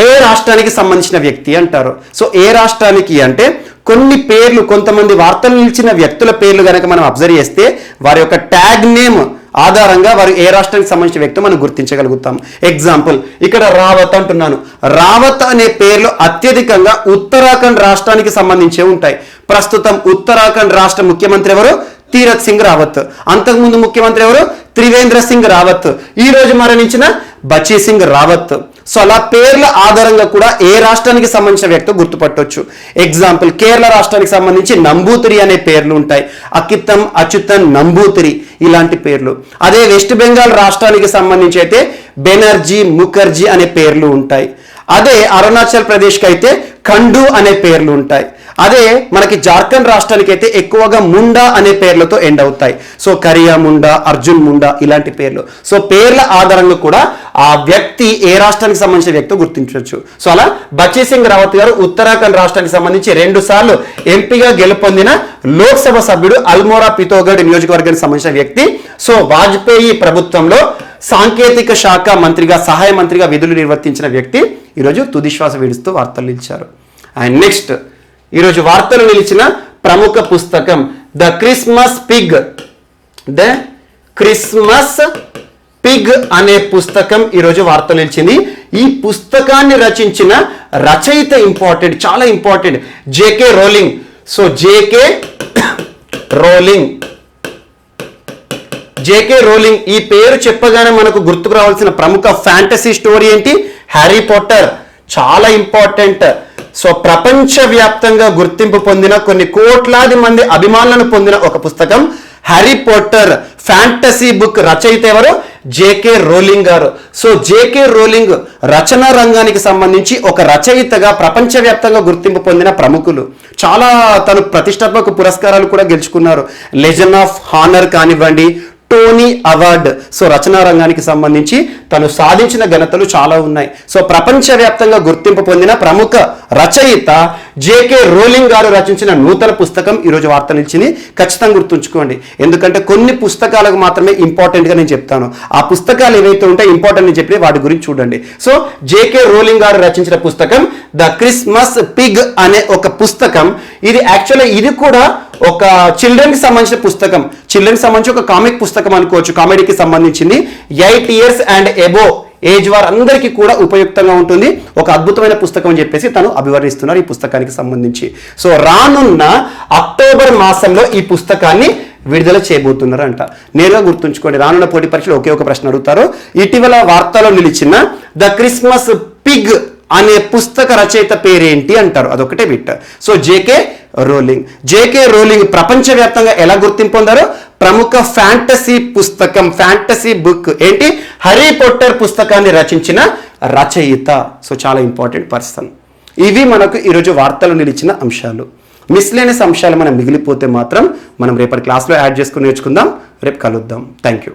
ఏ రాష్ట్రానికి సంబంధించిన వ్యక్తి అంటారు. సో ఏ రాష్ట్రానికి అంటే కొన్ని పేర్లు, కొంతమంది వార్తలు నిలిచిన వ్యక్తుల పేర్లు కనుక మనం అబ్జర్వ్ చేస్తే వారి యొక్క ట్యాగ్ నేమ్ ఆధారంగా వారు ఏ రాష్ట్రానికి సంబంధించిన వ్యక్తి మనం గుర్తించగలుగుతాం. ఎగ్జాంపుల్ ఇక్కడ రావత్ అంటున్నాను. రావత్ అనే పేర్లు అత్యధికంగా ఉత్తరాఖండ్ రాష్ట్రానికి సంబంధించే ఉంటాయి. ప్రస్తుతం ఉత్తరాఖండ్ రాష్ట్ర ముఖ్యమంత్రి ఎవరు? తీరత్ సింగ్ రావత్. అంతకుముందు ముఖ్యమంత్రి ఎవరు? త్రివేంద్ర సింగ్ రావత్. ఈ రోజు మరణించిన బచ్చీ సింగ్ రావత్. సో అలా పేర్ల ఆధారంగా కూడా ఏ రాష్ట్రానికి సంబంధించిన వ్యక్తి గుర్తుపట్టవచ్చు. ఎగ్జాంపుల్ కేరళ రాష్ట్రానికి సంబంధించి నంబూతిరి అనే పేర్లు ఉంటాయి. అచ్యుతన్ నంబూతిరి ఇలాంటి పేర్లు. అదే వెస్ట్ బెంగాల్ రాష్ట్రానికి సంబంధించి అయితే బెనర్జీ, ముఖర్జీ అనే పేర్లు ఉంటాయి. అదే అరుణాచల్ ప్రదేశ్కి అయితే ఖండు అనే పేర్లు ఉంటాయి. అదే మనకి జార్ఖండ్ రాష్ట్రానికి అయితే ఎక్కువగా ముండా అనే పేర్లతో ఎండ్ అవుతాయి. సో కరియా ముండా, అర్జున్ ముండా ఇలాంటి పేర్లు. సో పేర్ల ఆధారంగా కూడా ఆ వ్యక్తి ఏ రాష్ట్రానికి సంబంధించిన వ్యక్తితో గుర్తించవచ్చు. సో అలా బచ్చీ సింగ్ రావత్ గారు ఉత్తరాఖండ్ రాష్ట్రానికి సంబంధించి 2 సార్లు ఎంపీగా గెలుపొందిన లోక్సభ సభ్యుడు అల్మోరా పితోగఢ్ నియోజకవర్గానికి సంబంధించిన వ్యక్తి. సో వాజ్పేయి ప్రభుత్వంలో సాంకేతిక శాఖ మంత్రిగా, సహాయ మంత్రిగా విధులు నిర్వర్తించిన వ్యక్తి ఈరోజు తుదిశ్వాస విడుస్తూ వార్తలు ఇచ్చారు. అండ్ నెక్స్ట్ ఈరోజు వార్తలు నిలిచిన ప్రముఖ పుస్తకం ద క్రిస్మస్ పిగ్ అనే పుస్తకం ఈరోజు వార్తలు నిలిచింది. ఈ పుస్తకాన్ని రచించిన రచయిత ఇంపార్టెంట్, చాలా important, JK rolling. So JK rolling ఈ పేరు చెప్పగానే మనకు గుర్తుకు రావాల్సిన ప్రముఖ ఫ్యాంటసీ స్టోరీ ఏంటి? Harry Potter. చాలా ఇంపార్టెంట్. సో ప్రపంచవ్యాప్తంగా గుర్తింపు పొందిన, కొన్ని కోట్లాది మంది అభిమానులను పొందిన ఒక పుస్తకం హ్యారీ పాటర్ ఫ్యాంటసీ బుక్. రచయిత ఎవరు? జేకే రోలింగ్ గారు. సో జేకే రోలింగ్ రచనా రంగానికి సంబంధించి ఒక రచయితగా ప్రపంచవ్యాప్తంగా గుర్తింపు పొందిన ప్రముఖులు. చాలా తను ప్రతిష్టాత్మక పురస్కారాలు కూడా గెలుచుకున్నారు. లెజెండ్ ఆఫ్ హానర్ కానివ్వండి, టోనీ అవార్డ్. సో రచనా రంగానికి సంబంధించి తను సాధించిన ఘనతలు చాలా ఉన్నాయి. సో ప్రపంచవ్యాప్తంగా గుర్తింపు పొందిన ప్రముఖ రచయిత జేకే రోలింగ్ గారు రచించిన నూతన పుస్తకం ఈరోజు వార్తలు ఇచ్చింది. ఖచ్చితంగా గుర్తుంచుకోండి, ఎందుకంటే కొన్ని పుస్తకాలకు మాత్రమే ఇంపార్టెంట్గా నేను చెప్తాను. ఆ పుస్తకాలు ఏవైతే ఉంటాయో ఇంపార్టెంట్ అని చెప్పి వాటి గురించి చూడండి. సో జేకే రోలింగ్ గారు రచించిన పుస్తకం ద క్రిస్మస్ పిగ్ అనే ఒక పుస్తకం. ఇది యాక్చువల్గా ఇది కూడా ఒక చిల్డ్రన్కి సంబంధించిన పుస్తకం. చిల్డ్రన్కి సంబంధించి ఒక కామిక్ పుస్తకం అనుకోవచ్చు, కామెడీకి సంబంధించింది. 8 years and above age war అందరికీ కూడా ఉపయుక్తంగా ఉంటుంది. ఒక అద్భుతమైన పుస్తకం అని చెప్పేసి తను అభివర్ణిస్తున్నారు ఈ పుస్తకానికి సంబంధించి. సో రానున్న అక్టోబర్ మాసంలో ఈ పుస్తకాన్ని విడుదల చేయబోతున్నారంట. నేరుగా గుర్తుంచుకోండి, రానున్న పోటీ పరీక్షలో ఒకే ఒక ప్రశ్న అడుగుతారు. ఇటీవల వార్తలో నిలిచిన ద క్రిస్మస్ పిగ్ అనే పుస్తక రచయిత పేరేంటి అంటారు, అదొకటే బిట్. సో జేకే రోలింగ్ ప్రపంచవ్యాప్తంగా ఎలా గుర్తింపు పొందారో, ప్రముఖ ఫ్యాంటసీ పుస్తకం, ఫ్యాంటసీ బుక్ ఏంటి? హ్యారీ పాటర్ పుస్తకాన్ని రచించిన రచయిత. సో చాలా ఇంపార్టెంట్ పర్సన్. ఇవి మనకు ఈరోజు వార్తలు నిలిచిన అంశాలు. మిస్లేనియస్ అంశాలు మనం మిగిలిపోతే మాత్రం మనం రేపటి క్లాస్లో యాడ్ చేసుకుని నేర్చుకుందాం. రేపు కలుద్దాం. Thank you.